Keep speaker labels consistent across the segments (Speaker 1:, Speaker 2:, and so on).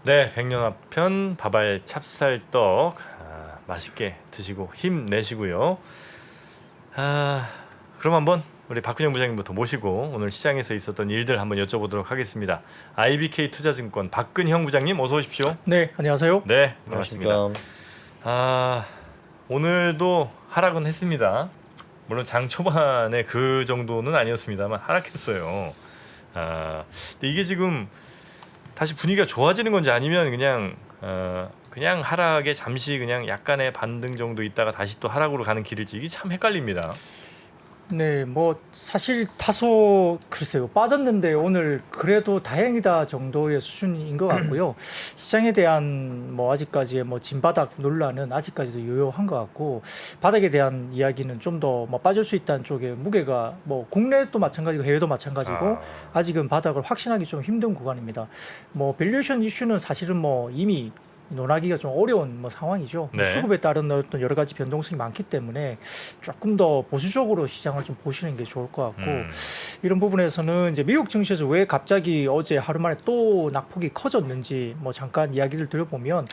Speaker 1: 네, 백년화편 밥알 찹쌀떡 맛있게 드시고 힘내시고요. 그럼 한번 우리 박근영 부장님부터 모시고 오늘 시장에서 있었던 일들 한번 여쭤보도록 하겠습니다. IBK 투자증권 박근형 부장님 어서 오십시오.
Speaker 2: 네, 안녕하세요.
Speaker 1: 네, 반갑습니다. 오늘도 하락은 했습니다. 물론 장 초반에 그 정도는 아니었습니다만 하락했어요. 근데 이게 지금 다시 분위기가 좋아지는 건지 아니면 그냥 하락에 잠시 그냥 약간의 반등 정도 있다가 다시 또 하락으로 가는 길일지 이게 참 헷갈립니다.
Speaker 2: 네, 뭐 사실 다소 글쎄요 빠졌는데 오늘 그래도 다행이다 정도의 수준인 것 같고요. 시장에 대한 뭐 아직까지의 뭐 진바닥 논란은 아직까지도 유효한 것 같고 바닥에 대한 이야기는 좀 더 뭐 빠질 수 있다는 쪽에 무게가 뭐 국내도 마찬가지고 해외도 마찬가지고 아직은 바닥을 확신하기 좀 힘든 구간입니다. 뭐 밸류에이션 이슈는 사실은 뭐 이미 논하기가 좀 어려운 뭐 상황이죠.
Speaker 1: 네.
Speaker 2: 수급에 따른 어떤 여러 가지 변동성이 많기 때문에 조금 더 보수적으로 시장을 좀 보시는 게 좋을 것 같고 이런 부분에서는 이제 미국 증시에서 왜 갑자기 어제 하루 만에 또 낙폭이 커졌는지 뭐 잠깐 이야기를 드려보면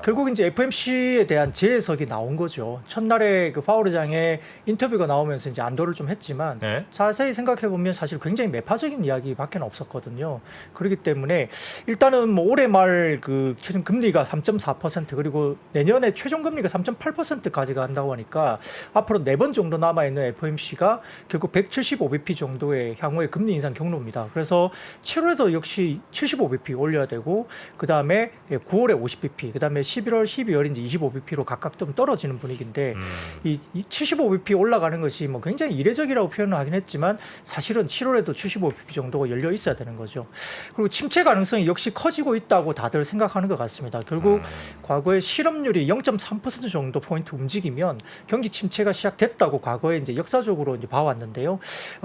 Speaker 2: 결국 이제 FOMC에 대한 재해석이 나온 거죠. 첫날에 그 파월 의장의 인터뷰가 나오면서 이제 안도를 좀 했지만
Speaker 1: 네.
Speaker 2: 자세히 생각해 보면 사실 굉장히 매파적인 이야기밖에 없었거든요. 그렇기 때문에 일단은 뭐 올해 말 그 최종 금리가 3.4% 그리고 내년에 최종 금리가 3.8%까지 간다고 하니까 앞으로 4번 정도 남아 있는 FOMC가 결국 175bp 정도의 향후의 금리 인상 경로입니다. 그래서 7월에도 역시 75bp 올려야 되고 그다음에 9월에 50bp, 그다음에 11월, 12월이 이제 25bp로 각각 좀 떨어지는 분위기인데 이 75bp 올라가는 것이 뭐 굉장히 이례적이라고 표현을 하긴 했지만 사실은 7월에도 75bp 정도가 열려 있어야 되는 거죠. 그리고 침체 가능성이 역시 커지고 있다고 다들 생각하는 것 같습니다. 결국 과거에 실업률이 0.3% 정도 포인트 움직이면 경기 침체가 시작됐다고 과거에 이제 역사적으로 이제 봐왔는데요.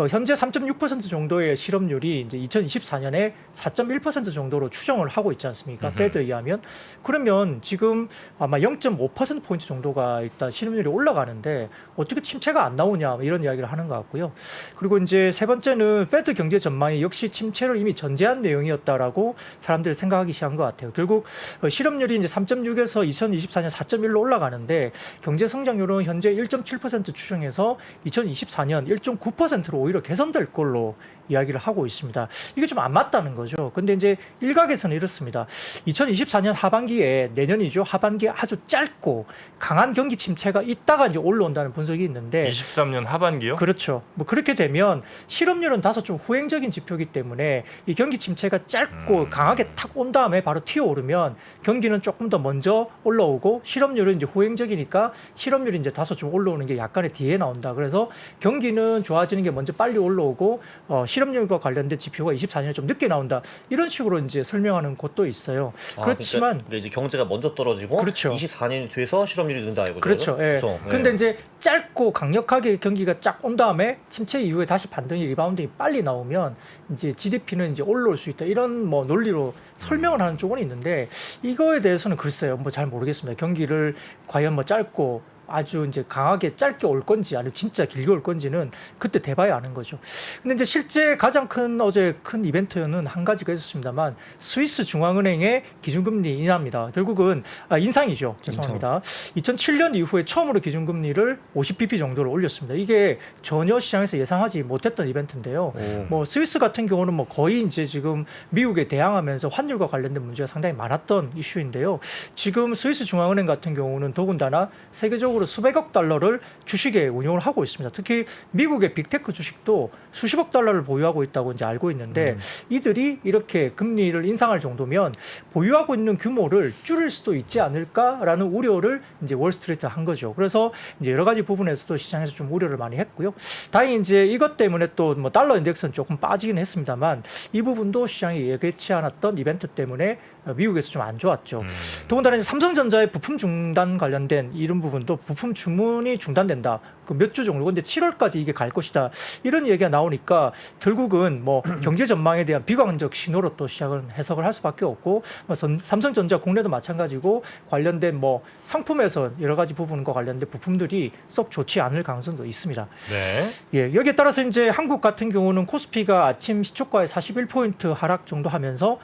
Speaker 2: 현재 3.6% 정도의 실업률이 이제 2024년에 4.1% 정도로 추정을 하고 있지 않습니까? 패드에 의하면. 그러면 지금 아마 0.5% 포인트 정도가 일단 실업률이 올라가는데 어떻게 침체가 안 나오냐 이런 이야기를 하는 것 같고요. 그리고 이제 세 번째는 패드 경제 전망이 역시 침체를 이미 전제한 내용이었다라고 사람들이 생각하기 시작한 것 같아요. 결국 실업률이 이제 3.6에서 2024년 4.1로 올라가는데 경제 성장률은 현재 1.7% 추정해서 2024년 1.9%로 오히려 개선될 걸로 이야기를 하고 있습니다. 이게 좀 안 맞다는 거죠. 근데 이제 일각에서는 이렇습니다. 2024년 하반기에 내년이죠. 하반기에 아주 짧고 강한 경기 침체가 있다가 이제 올라온다는 분석이 있는데
Speaker 1: 23년 하반기요?
Speaker 2: 그렇죠. 뭐 그렇게 되면 실업률은 다소 좀 후행적인 지표이기 때문에 이 경기 침체가 짧고 강하게 탁 온 다음에 바로 튀어오르면 경기는 조금 더 먼저 올라오고 실업률은 이제 후행적이니까 실업률이 이제 다소 좀 올라오는 게 약간의 뒤에 나온다. 그래서 경기는 좋아지는 게 먼저 빨리 올라오고 실업률과 관련된 지표가 24년에 좀 늦게 나온다. 이런 식으로 이제 설명하는 곳도 있어요. 그렇지만
Speaker 3: 근데 이제 경제가 먼저 떨어지고
Speaker 2: 그렇죠.
Speaker 3: 24년이 돼서 실업률이 는다 이거죠.
Speaker 2: 그렇죠. 예.
Speaker 3: 그렇죠.
Speaker 2: 근데 이제 짧고 강력하게 경기가 쫙 온 다음에 침체 이후에 다시 반등이 리바운딩이 빨리 나오면 이제 GDP는 이제 올라올 수 있다. 이런 뭐 논리로 설명을 하는 쪽은 있는데 이거에 대해서는 글쎄요. 뭐 잘 모르겠습니다. 경기를 과연 뭐 짧고 아주 이제 강하게 짧게 올 건지 아니면 진짜 길게 올 건지는 그때 돼봐야 아는 거죠. 근데 이제 실제 가장 큰 어제 큰 이벤트는 한 가지가 있었습니다만 스위스 중앙은행의 기준금리 인하입니다. 결국은 인상이죠. 죄송합니다. 2007년 이후에 처음으로 기준금리를 50bp 정도로 올렸습니다. 이게 전혀 시장에서 예상하지 못했던 이벤트인데요. 뭐 스위스 같은 경우는 뭐 거의 이제 지금 미국에 대항하면서 환율과 관련된 문제가 상당히 많았던 이슈인데요. 지금 스위스 중앙은행 같은 경우는 더군다나 세계적으로 수백억 달러를 주식에 운용을 하고 있습니다. 특히 미국의 빅테크 주식도 수십억 달러를 보유하고 있다고 이제 알고 있는데 이들이 이렇게 금리를 인상할 정도면 보유하고 있는 규모를 줄일 수도 있지 않을까라는 우려를 이제 월스트리트가 한 거죠. 그래서 이제 여러 가지 부분에서도 시장에서 좀 우려를 많이 했고요. 다행히 이제 이것 때문에 또 뭐 달러 인덱스는 조금 빠지긴 했습니다만 이 부분도 시장이 예기치 않았던 이벤트 때문에 미국에서 좀 안 좋았죠. 더군다나 이제 삼성전자의 부품 중단 관련된 이런 부분도 부품 주문이 중단된다. 그 몇 주 정도. 근데 7월까지 이게 갈 것이다. 이런 얘기가 나오니까 결국은 뭐 경제 전망에 대한 비관적 신호로 또 시작을 해석을 할 수밖에 없고 뭐 삼성전자 국내도 마찬가지고 관련된 뭐 상품에서 여러 가지 부분과 관련된 부품들이 썩 좋지 않을 가능성도 있습니다.
Speaker 1: 네.
Speaker 2: 예, 여기에 따라서 이제 한국 같은 경우는 코스피가 아침 시초가에 41포인트 하락 정도 하면서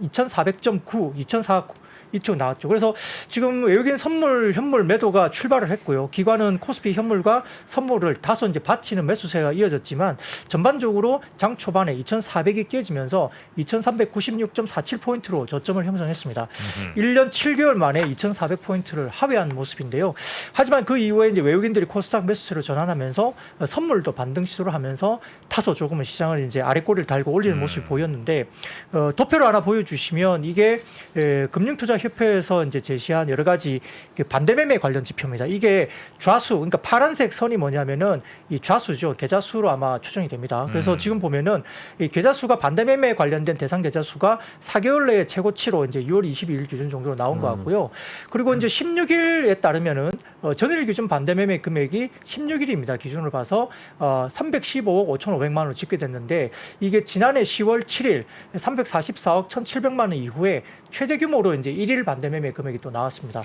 Speaker 2: 2,400.9, 2,400 이쪽 나왔죠. 그래서 지금 외국인 선물 현물 매도가 출발을 했고요. 기관은 코스피 현물과 선물을 다소 이제 받치는 매수세가 이어졌지만 전반적으로 장 초반에 2,400이 깨지면서 2,396.47포인트로 저점을 형성했습니다. 1년 7개월 만에 2,400포인트를 하회한 모습인데요. 하지만 그 이후에 이제 외국인들이 코스닥 매수세로 전환하면서 선물도 반등 시도를 하면서 다소 조금은 시장을 이제 아래 꼬리를 달고 올리는 모습이 보였는데 도표를 하나 보여주시면 이게 금융투자협회에서 이제 제시한 여러 가지 반대매매 관련 지표입니다. 이게 좌수, 그러니까 파란색 선이 뭐냐면은 이 좌수죠. 계좌수로 아마 추정이 됩니다. 그래서 지금 보면은 이 계좌수가 반대매매 관련된 대상 계좌수가 4개월 내에 최고치로 이제 6월 22일 기준 정도로 나온 것 같고요. 그리고 이제 16일에 따르면은 전일 기준 반대매매 금액이 16일입니다. 기준으로 봐서 315억 5,500만 원을 집계됐는데 이게 지난해 10월 7일 344억 1,700만 원 이후에 최대 규모로 이제 1일 반대매매 금액이 또 나왔습니다.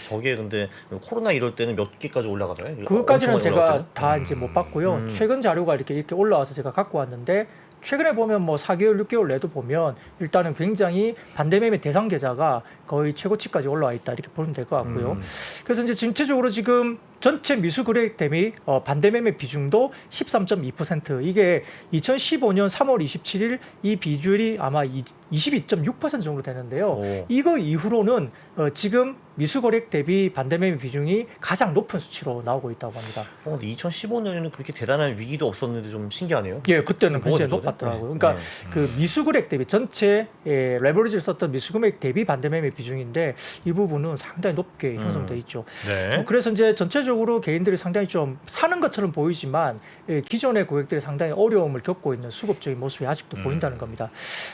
Speaker 3: 저게 근데 코로나 이럴 때는 몇 개까지 올라가나요?
Speaker 2: 그것까지는
Speaker 3: 엄청
Speaker 2: 제가
Speaker 3: 올라갔대요?
Speaker 2: 다 이제 못 봤고요. 최근 자료가 이렇게 올라와서 제가 갖고 왔는데 최근에 보면 뭐 4개월, 6개월 내도 보면 일단은 굉장히 반대매매 대상 계좌가 거의 최고치까지 올라와 있다 이렇게 보면 될 것 같고요. 그래서 이제 전체적으로 지금 전체 미수 거래액 대비 반대매매 비중도 13.2%. 이게 2015년 3월 27일 이 비율이 아마 22.6% 정도 되는데요.
Speaker 3: 오.
Speaker 2: 이거 이후로는 지금 미수 거래액 대비 반대매매 비중이 가장 높은 수치로 나오고 있다고 합니다.
Speaker 3: 근데 2015년에는 그렇게 대단한 위기도 없었는데 좀 신기하네요.
Speaker 2: 예, 그때는
Speaker 3: 뭐가
Speaker 2: 굉장히
Speaker 3: 되죠?
Speaker 2: 높았더라고요.
Speaker 3: 네.
Speaker 2: 그러니까
Speaker 3: 네.
Speaker 2: 그 미수 거래액 대비 전체 레버리지를 썼던 미수 금액 대비 반대매매 비중인데 이 부분은 상당히 높게 형성돼 있죠.
Speaker 1: 네.
Speaker 2: 그래서 이제 전체적으로 개인들이 상당히 좀 사는 것처럼 보이지만 기존의 고객들이 상당히 어려움을 겪고 있는 수급적인 모습이 아직도 보인다는 겁니다.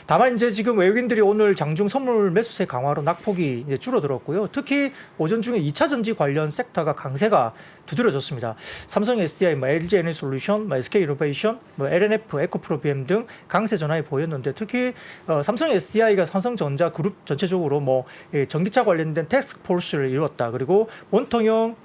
Speaker 2: 다만 이제 지금 외국인들이 오늘 장중 선물 매수세 강화로 낙폭이 이제 줄어들었고요. 특히 오전 중에 2차 전지 관련 섹터가 강세가 두드러졌습니다. 삼성 SDI, LG 에너지솔루션, SK 이노베이션, LNF, 에코프로 BM 등 강세 전환이 보였는데 특히 삼성 SDI가 삼성전자 그룹 전체적으로 전기차 관련된 태스크포스를 이뤘다. 그리고 원통형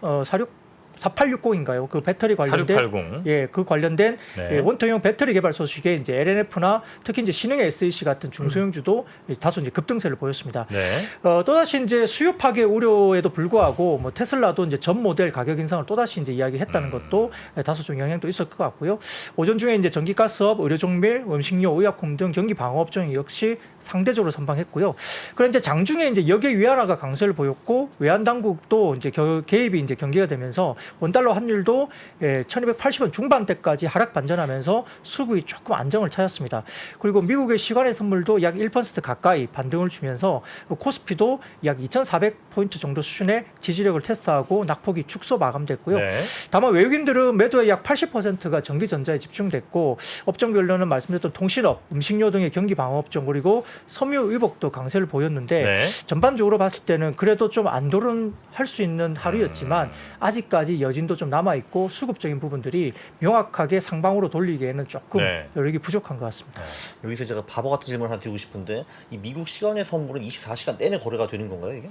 Speaker 2: 4860인가요? 그 배터리 관련된
Speaker 1: 4680.
Speaker 2: 예, 그 관련된
Speaker 1: 네.
Speaker 2: 원통형 배터리 개발 소식에 이제 LNF나 특히 이제 신흥 SEC 같은 중소형주도 다소 이제 급등세를 보였습니다.
Speaker 1: 네.
Speaker 2: 또다시 이제 수요 파괴 우려에도 불구하고 테슬라도 이제 전 모델 가격 인상을 또다시 이제 이야기했다는 것도 다소 좀 영향도 있을 것 같고요. 오전 중에 이제 전기가스업, 의료종밀, 음식료, 의약품 등 경기 방어 업종이 역시 상대적으로 선방했고요. 그런데 이제 장중에 이제 역의 위안화가 강세를 보였고 외환 당국도 이제 개입이 이제 경계가 되면서 원달러 환율도 1280원 중반대까지 하락 반전하면서 수급이 조금 안정을 찾았습니다. 그리고 미국의 시간의 선물도 약 1% 가까이 반등을 주면서 코스피도 약 2400포인트 정도 수준의 지지력을 테스트하고 낙폭이 축소 마감됐고요.
Speaker 1: 네.
Speaker 2: 다만 외국인들은 매도의 약 80%가 전기전자에 집중됐고 업종별로는 말씀드렸던 통신업, 음식료 등의 경기 방어 업종 그리고 섬유 의복도 강세를 보였는데
Speaker 1: 네.
Speaker 2: 전반적으로 봤을 때는 그래도 좀 안도른할 수 있는 하루였지만 아직까지 여진도 좀 남아있고 수급적인 부분들이 명확하게 상방으로 돌리기에는 조금
Speaker 1: 네.
Speaker 2: 여력이 부족한 것 같습니다.
Speaker 3: 여기서 제가 바보 같은 질문을 하나 드리고 싶은데 이 미국 시간의 선물은 24시간 내내 거래가 되는 건가요 이게?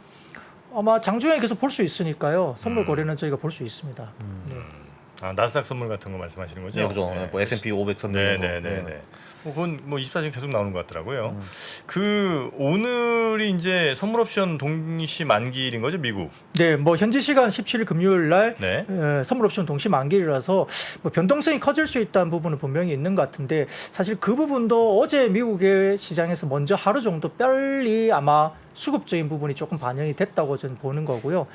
Speaker 2: 아마 장중에 계속 볼 수 있으니까요. 선물 거래는 저희가 볼 수 있습니다. 네.
Speaker 1: 나스닥 선물 같은 거 말씀하시는 거죠?
Speaker 3: 네, 그죠. 뭐 S&P 500 선물 이런 거.
Speaker 1: 네네네. 그건 24시간 계속 나오는 것 같더라고요. 그 오늘이 이제 선물 옵션 동시 만기일인 거죠, 미국?
Speaker 2: 네, 현지 시간 17일 금요일 날
Speaker 1: 네.
Speaker 2: 선물 옵션 동시 만기일이라서 변동성이 커질 수 있다는 부분은 분명히 있는 것 같은데 사실 그 부분도 어제 미국의 시장에서 먼저 하루 정도 빨리 아마 수급적인 부분이 조금 반영이 됐다고 저는 보는 거고요.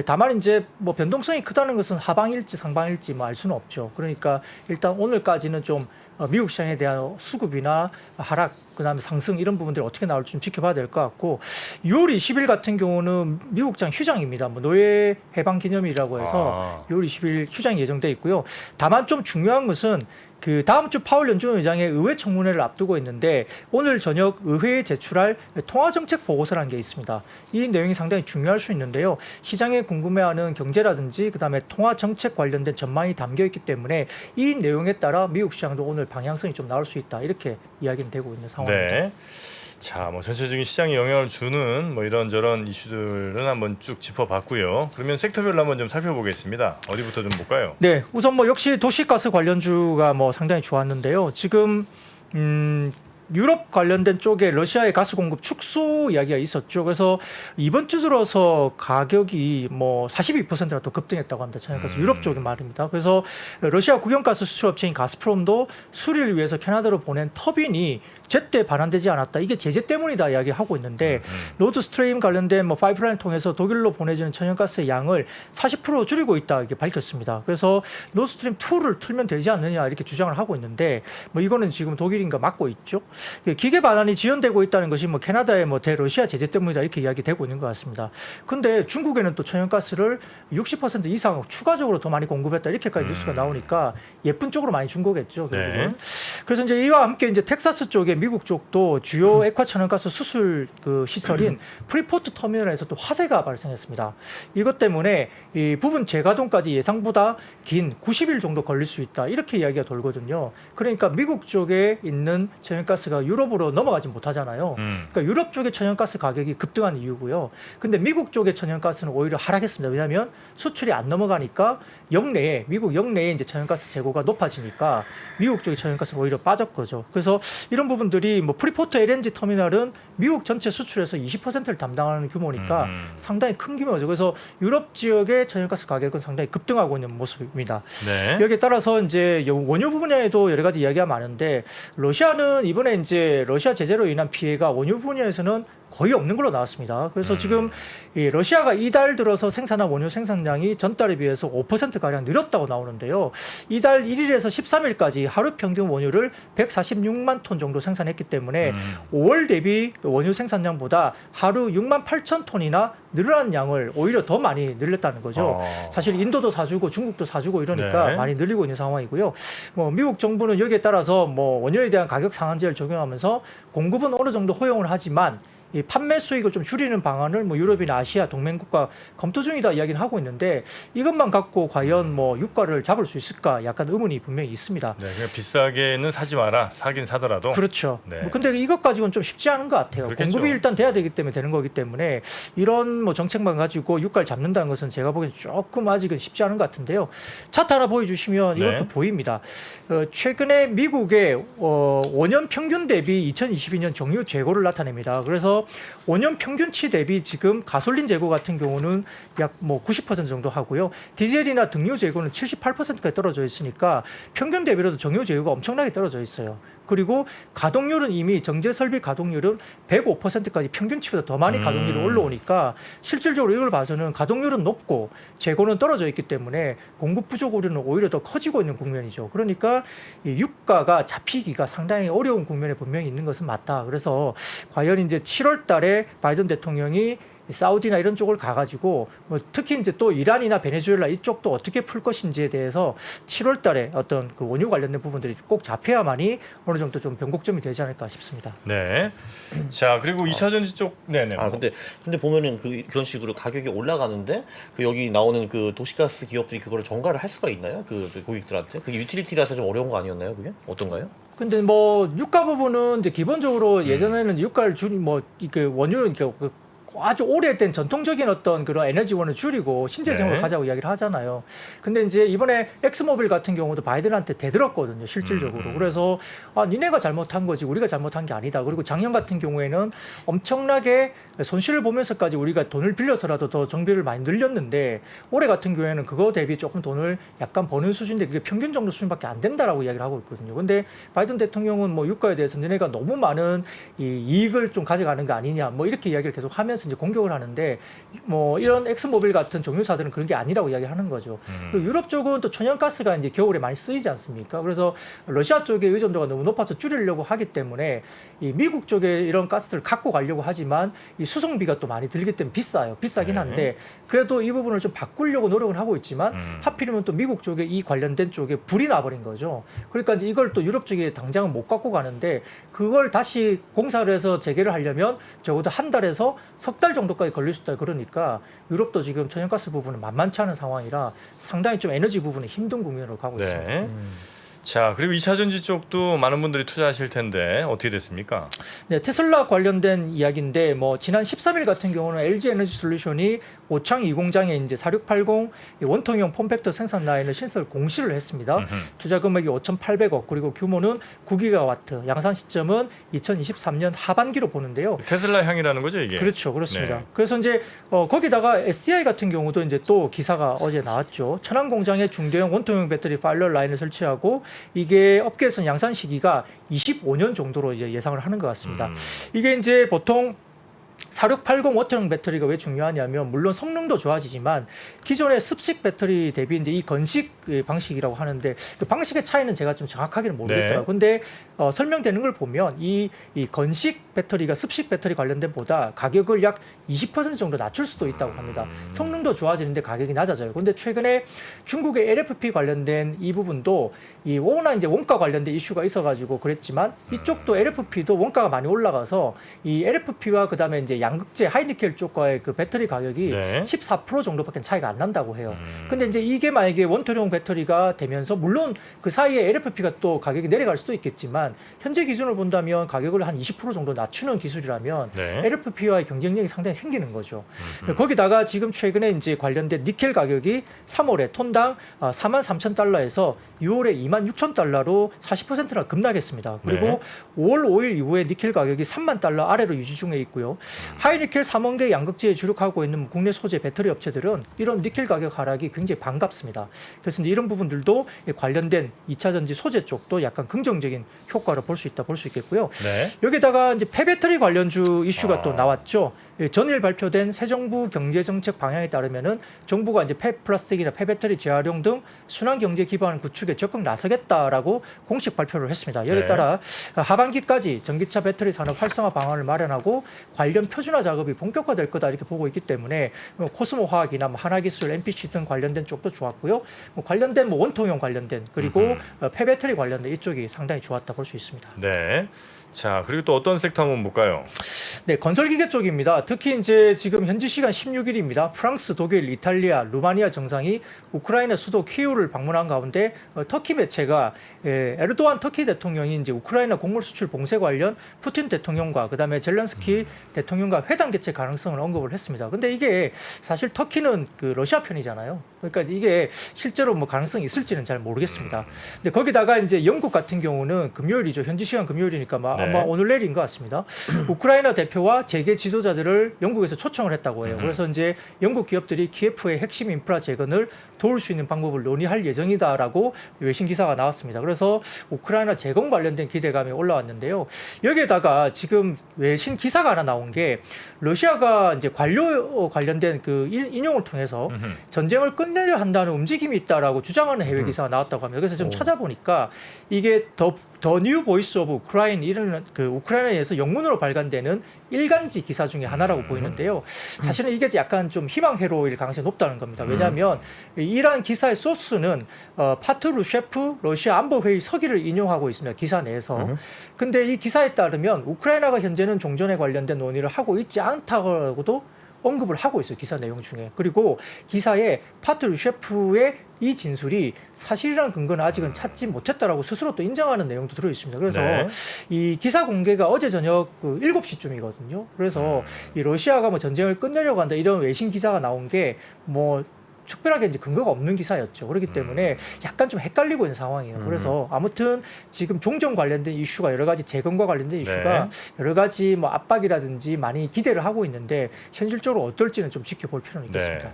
Speaker 2: 다만 이제 변동성이 크다는 것은 하방일지 상방일지 알 수는 없죠. 그러니까 일단 오늘까지는 좀 미국 시장에 대한 수급이나 하락, 그다음에 상승 이런 부분들이 어떻게 나올지 좀 지켜봐야 될 것 같고 6월 20일 같은 경우는 미국장 휴장입니다. 노예 해방 기념일이라고 해서 6월 20일 휴장이 예정돼 있고요. 다만 좀 중요한 것은 그 다음 주 파월 연준 의장의 의회 청문회를 앞두고 있는데 오늘 저녁 의회에 제출할 통화정책 보고서라는 게 있습니다. 이 내용이 상당히 중요할 수 있는데요. 시장에 궁금해하는 경제라든지 그다음에 통화정책 관련된 전망이 담겨 있기 때문에 이 내용에 따라 미국 시장도 오늘 방향성이 좀 나올 수 있다. 이렇게 이야기는 되고 있는 상황입니다.
Speaker 1: 네. 자, 전체적인 시장에 영향을 주는 이런저런 이슈들은 한번 쭉 짚어봤고요. 그러면 섹터별로 한번 좀 살펴보겠습니다. 어디부터 좀 볼까요?
Speaker 2: 네, 우선 역시 도시가스 관련주가 상당히 좋았는데요. 지금 유럽 관련된 쪽에 러시아의 가스 공급 축소 이야기가 있었죠. 그래서 이번 주 들어서 가격이 뭐 42%가 또 급등했다고 합니다. 천연가스 유럽 쪽에 말입니다. 그래서 러시아 국영가스 수출업체인 가스프롬도 수리를 위해서 캐나다로 보낸 터빈이 제때 반환되지 않았다. 이게 제재 때문이다 이야기하고 있는데 노드스트리임 관련된 뭐 파이프라인 통해서 독일로 보내지는 천연가스의 양을 40% 줄이고 있다 이렇게 밝혔습니다. 그래서 노드스트림 2를 틀면 되지 않느냐 이렇게 주장을 하고 있는데 뭐 이거는 지금 독일인가 막고 있죠. 기계 반환이 지연되고 있다는 것이 뭐 캐나다의 뭐 대러시아 제재 때문이다 이렇게 이야기되고 있는 것 같습니다. 근데 중국에는 또 천연가스를 60% 이상 추가적으로 더 많이 공급했다 이렇게까지 뉴스가 나오니까 예쁜 쪽으로 많이 준 거겠죠. 결국은.
Speaker 1: 네.
Speaker 2: 그래서 이제 이와 함께 이제 텍사스 쪽에 미국 쪽도 주요 액화 천연가스 수출 그 시설인 프리포트 터미널에서 또 화재가 발생했습니다. 이것 때문에 이 부분 재가동까지 예상보다 긴 90일 정도 걸릴 수 있다. 이렇게 이야기가 돌거든요. 그러니까 미국 쪽에 있는 천연가스가 유럽으로 넘어가지 못하잖아요. 그러니까 유럽 쪽의 천연가스 가격이 급등한 이유고요. 근데 미국 쪽의 천연가스는 오히려 하락했습니다. 왜냐하면 수출이 안 넘어가니까 영내에 미국 영내에 이제 천연가스 재고가 높아지니까 미국 쪽의 천연가스는 오히려 빠졌 거죠. 그래서 이런 부분들이 뭐 프리포트 LNG 터미널은 미국 전체 수출에서 20%를 담당하는 규모니까 상당히 큰 규모죠. 그래서 유럽 지역의 천연가스 가격은 상당히 급등하고 있는 모습입니다.
Speaker 1: 네.
Speaker 2: 여기에 따라서 이제 원유 분야에도 여러 가지 이야기가 많은데 러시아는 이번에 이제 러시아 제재로 인한 피해가 원유 분야에서는 거의 없는 걸로 나왔습니다. 그래서 지금 이 러시아가 이달 들어서 생산한 원유 생산량이 전달에 비해서 5%가량 늘었다고 나오는데요. 이달 1일에서 13일까지 하루 평균 원유를 146만 톤 정도 생산했기 때문에 5월 대비 원유 생산량보다 하루 6만 8천 톤이나 늘어난 양을 오히려 더 많이 늘렸다는 거죠. 사실 인도도 사주고 중국도 사주고 이러니까
Speaker 1: 네.
Speaker 2: 많이 늘리고 있는 상황이고요. 뭐 미국 정부는 여기에 따라서 뭐 원유에 대한 가격 상한제를 적용하면서 공급은 어느 정도 허용을 하지만 이 판매 수익을 좀 줄이는 방안을 뭐 유럽이나 아시아 동맹국가 검토 중이다 이야기는 하고 있는데 이것만 갖고 과연 뭐 유가를 잡을 수 있을까 약간 의문이 분명히 있습니다.
Speaker 1: 네, 그냥 비싸게는 사지 마라. 사긴 사더라도.
Speaker 2: 그렇죠.
Speaker 1: 네.
Speaker 2: 뭐 근데 이것 가지고는 좀 쉽지 않은 것 같아요.
Speaker 1: 그렇겠죠.
Speaker 2: 공급이 일단 돼야 되기 때문에 되는 거기 때문에 이런 뭐 정책만 가지고 유가를 잡는다는 것은 제가 보기엔 조금 아직은 쉽지 않은 것 같은데요. 차트 하나 보여주시면 이것도
Speaker 1: 네.
Speaker 2: 보입니다. 최근에 미국의 5년 평균 대비 2022년 정유 재고를 나타냅니다. 그래서 5년 평균치 대비 지금 가솔린 재고 같은 경우는 약 뭐 90% 정도 하고요. 디젤이나 등유 재고는 78%까지 떨어져 있으니까 평균 대비로도 정유 재고가 엄청나게 떨어져 있어요. 그리고 가동률은 이미 정제 설비 가동률은 105%까지 평균치보다 더 많이 가동률이 올라오니까 실질적으로 이걸 봐서는 가동률은 높고 재고는 떨어져 있기 때문에 공급 부족 우려는 오히려 더 커지고 있는 국면이죠. 그러니까 이 유가가 잡히기가 상당히 어려운 국면에 분명히 있는 것은 맞다. 그래서 과연 이제 7월 달에 바이든 대통령이 사우디나 이런 쪽을 가가지고 뭐 특히 이제 또 이란이나 베네수엘라 이쪽도 어떻게 풀 것인지에 대해서 7월 달에 어떤 그 원유 관련된 부분들이 꼭 잡혀야만이 어느 정도 좀 변곡점이 되지 않을까 싶습니다.
Speaker 1: 네. 자, 그리고 2차 전지 쪽 네네.
Speaker 3: 아 근데 보면은 그런 식으로 가격이 올라가는데 그 여기 나오는 그 도시가스 기업들이 그거를 전가를 할 수가 있나요? 그 고객들한테 그게 유틸리티라서 좀 어려운 거 아니었나요? 그게 어떤가요?
Speaker 2: 근데 뭐 유가 부분은 이제 기본적으로 예전에는 유가를 줄인 뭐 이렇게 원유는 그 아주 오래된 전통적인 어떤 그런 에너지원을 줄이고 신재생으로
Speaker 1: 네.
Speaker 2: 가자고 이야기를 하잖아요. 근데 이제 이번에 엑스모빌 같은 경우도 바이든한테 대들었거든요, 실질적으로. 그래서 아, 니네가 잘못한 거지 우리가 잘못한 게 아니다. 그리고 작년 같은 경우에는 엄청나게 손실을 보면서까지 우리가 돈을 빌려서라도 더 정비를 많이 늘렸는데 올해 같은 경우에는 그거 대비 조금 돈을 약간 버는 수준인데 그게 평균 정도 수준밖에 안 된다라고 이야기를 하고 있거든요. 근데 바이든 대통령은 뭐 유가에 대해서 니네가 너무 많은 이 이익을 좀 가져가는 거 아니냐 뭐 이렇게 이야기를 계속 하면서 이제 공격을 하는데 뭐 이런 엑스모빌 같은 정유사들은 그런 게 아니라고 이야기하는 거죠. 그리고 유럽 쪽은 또 천연가스가 이제 겨울에 많이 쓰이지 않습니까? 그래서 러시아 쪽의 의존도가 너무 높아서 줄이려고 하기 때문에 이 미국 쪽에 이런 가스를 갖고 가려고 하지만 이 수송비가 또 많이 들기 때문에 비싸요. 비싸긴 한데 그래도 이 부분을 좀 바꾸려고 노력을 하고 있지만 하필이면 또 미국 쪽에 이 관련된 쪽에 불이 나버린 거죠. 그러니까 이제 이걸 또 유럽 쪽에 당장은 못 갖고 가는데 그걸 다시 공사를 해서 재개를 하려면 적어도 한 달에서 석 달 정도까지 걸릴 수 있다. 그러니까 유럽도 지금 천연가스 부분은 만만치 않은 상황이라 상당히 좀 에너지 부분에 힘든 국면으로 가고 있습니다.
Speaker 1: 네. 자, 그리고 2차 전지 쪽도 많은 분들이 투자하실 텐데 어떻게 됐습니까?
Speaker 2: 네, 테슬라 관련된 이야기인데 뭐 지난 13일 같은 경우는 LG 에너지 솔루션이 오창 2공장에 이제 4680 이 원통형 폼팩터 생산 라인을 신설 공시를 했습니다. 투자 금액이 5,800억 그리고 규모는 9기가와트. 양산 시점은 2023년 하반기로 보는데요.
Speaker 1: 테슬라 향이라는 거죠, 이게?
Speaker 2: 그렇죠, 그렇습니다.
Speaker 1: 네.
Speaker 2: 그래서 이제 거기다가 SDI 같은 경우도 이제 또 기사가 어제 나왔죠. 천안 공장에 중대형 원통형 배터리 파일럿 라인을 설치하고 이게 업계에서는 양산 시기가 25년 정도로 이제 예상을 하는 것 같습니다. 이게 이제 보통 4680 원통형 배터리가 왜 중요하냐면 물론 성능도 좋아지지만 기존의 습식 배터리 대비 이제 이 건식 방식이라고 하는데 그 방식의 차이는 제가 좀 정확하게는 모르겠더라고요. 근데 설명되는 걸 보면 이 건식 배터리가 습식 배터리 관련된 보다 가격을 약 20% 정도 낮출 수도 있다고 합니다. 성능도 좋아지는데 가격이 낮아져요. 근데 최근에 중국의 LFP 관련된 이 부분도 이 워낙 이제 원가 관련된 이슈가 있어가지고 그랬지만 이쪽도 LFP도 원가가 많이 올라가서 이 LFP와 그다음에 이제 양극재 하이니켈 쪽과의 그 배터리 가격이
Speaker 1: 네.
Speaker 2: 14% 정도밖에 차이가 안 난다고 해요. 근데 이제 이게 만약에 원통형 배터리가 되면서 물론 그 사이에 LFP가 또 가격이 내려갈 수도 있겠지만 현재 기준으로 본다면 가격을 한 20% 정도 낮추는 기술이라면
Speaker 1: 네.
Speaker 2: LFP와의 경쟁력이 상당히 생기는 거죠. 거기다가 지금 최근에 이제 관련된 니켈 가격이 3월에 톤당 43,000달러에서 6월에 26,000달러로 40%나 급락했습니다. 그리고
Speaker 1: 네.
Speaker 2: 5월 5일 이후에 니켈 가격이 3만 달러 아래로 유지 중에 있고요. 하이니켈 3원계 양극재에 주력하고 있는 국내 소재 배터리 업체들은 이런 니켈 가격 하락이 굉장히 반갑습니다. 그래서 이제 이런 부분들도 관련된 2차 전지 소재 쪽도 약간 긍정적인 효과를 볼 수 있다 볼 수 있겠고요.
Speaker 1: 네.
Speaker 2: 여기다가 이제 폐배터리 관련주 이슈가 또 나왔죠. 전일 발표된 새 정부 경제정책 방향에 따르면은 정부가 이제 폐플라스틱이나 폐배터리 재활용 등 순환 경제 기반 구축에 적극 나서겠다라고 공식 발표를 했습니다. 여기에
Speaker 1: 네.
Speaker 2: 따라 하반기까지 전기차 배터리 산업 활성화 방안을 마련하고 관련 표준화 작업이 본격화될 거다 이렇게 보고 있기 때문에 코스모 화학이나 하나기술, MPC 등 관련된 쪽도 좋았고요. 관련된 원통형 관련된 그리고 폐배터리 관련된 이쪽이 상당히 좋았다 볼 수 있습니다.
Speaker 1: 네. 자, 그리고 또 어떤 섹터 한번 볼까요?
Speaker 2: 네, 건설기계 쪽입니다. 특히 이제 지금 현지 시간 16일입니다. 프랑스, 독일, 이탈리아, 루마니아 정상이 우크라이나 수도 키이우를 방문한 가운데 터키 매체가 에르도안 터키 대통령이 이제 우크라이나 곡물 수출 봉쇄 관련 푸틴 대통령과 그다음에 젤렌스키 대통령과 회담 개최 가능성을 언급을 했습니다. 근데 이게 사실 터키는 그 러시아 편이잖아요. 그러니까 이게 실제로 뭐 가능성이 있을지는 잘 모르겠습니다. 근데 거기다가 이제 영국 같은 경우는 금요일이죠. 현지 시간 금요일이니까 아마 오늘 내일인 것 같습니다. 우크라이나 대표와 재계 지도자들을 영국에서 초청을 했다고 해요. 그래서 이제 영국 기업들이 키예프의 핵심 인프라 재건을 도울 수 있는 방법을 논의할 예정이다라고 외신 기사가 나왔습니다. 그래서 우크라이나 재건 관련된 기대감이 올라왔는데요. 여기에다가 지금 외신 기사가 하나 나온 게 러시아가 이제 관료 관련된 그 인용을 통해서 전쟁을 끝내려 한다는 움직임이 있다라고 주장하는 해외 기사가 나왔다고 합니다. 그래서 좀 찾아보니까 이게 더 뉴 보이스 오브 우크라인 이런 그 우크라이나에서 영문으로 발간되는 일간지 기사 중에 하나라고 보이는데요. 사실은 이게 약간 좀 희망회로일 가능성이 높다는 겁니다. 왜냐하면 이러한 기사의 소스는 파트루셰프 러시아 안보회의 서기를 인용하고 있습니다. 기사 내에서. 근데 이 기사에 따르면 우크라이나가 현재는 종전에 관련된 논의를 하고 있지 않다고도 언급을 하고 있어요. 기사 내용 중에. 그리고 기사에 파트루셰프의 이 진술이 사실이라는 근거는 아직은 찾지 못했다라고 스스로 또 인정하는 내용도 들어 있습니다. 그래서
Speaker 1: 네.
Speaker 2: 이 기사 공개가 어제 저녁 그 7시쯤이거든요. 그래서 이 러시아가 뭐 전쟁을 끝내려고 한다 이런 외신 기사가 나온 게 뭐 특별하게 이제 근거가 없는 기사였죠. 그렇기 때문에 약간 좀 헷갈리고 있는 상황이에요. 그래서 아무튼 지금 종전 관련된 이슈가 여러 가지 재건과 관련된 이슈가 여러 가지 뭐 압박이라든지 많이 기대를 하고 있는데 현실적으로 어떨지는 좀 지켜볼 필요는 있겠습니다.
Speaker 1: 네.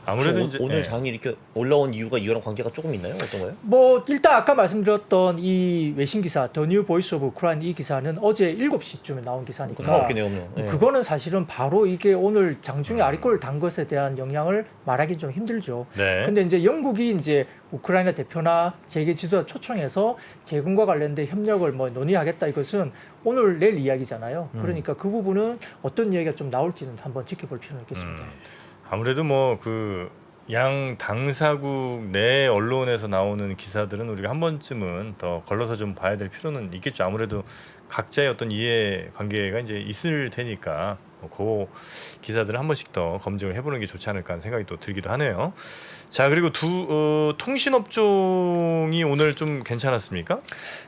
Speaker 1: 아무래도 이제
Speaker 3: 오늘 장이 이렇게 올라온 이유가 이거랑 관계가 조금 있나요? 어떤가요?
Speaker 2: 뭐 일단 아까 말씀드렸던 이 외신 기사 더 뉴 보이스 오브 우크라인 이 기사는 어제 7시쯤에 나온 기사니까
Speaker 3: 고맙겠네요. 네.
Speaker 2: 그거는 사실은 바로 이게 오늘 장중에 아리꼴을 단 것에 대한 영향을 말하기 좀 힘들죠.
Speaker 1: 네.
Speaker 2: 근데 이제 영국이 이제 우크라이나 대표나 재계 지도자 초청해서 재건과 관련된 협력을 뭐 논의하겠다 이것은 오늘 내일 이야기잖아요. 그러니까 그 부분은 어떤 이야기가 좀 나올지는 한번 지켜볼 필요는 있겠습니다.
Speaker 1: 아무래도 뭐 그 양 당사국 내 언론에서 나오는 기사들은 우리가 한 번쯤은 더 걸러서 좀 봐야 될 필요는 있겠죠. 아무래도 각자의 어떤 이해 관계가 이제 있을 테니까 그 기사들을 한 번씩 더 검증을 해보는 게 좋지 않을까 하는 생각이 또 들기도 하네요. 자, 그리고 통신업종이 오늘 좀 괜찮았습니까?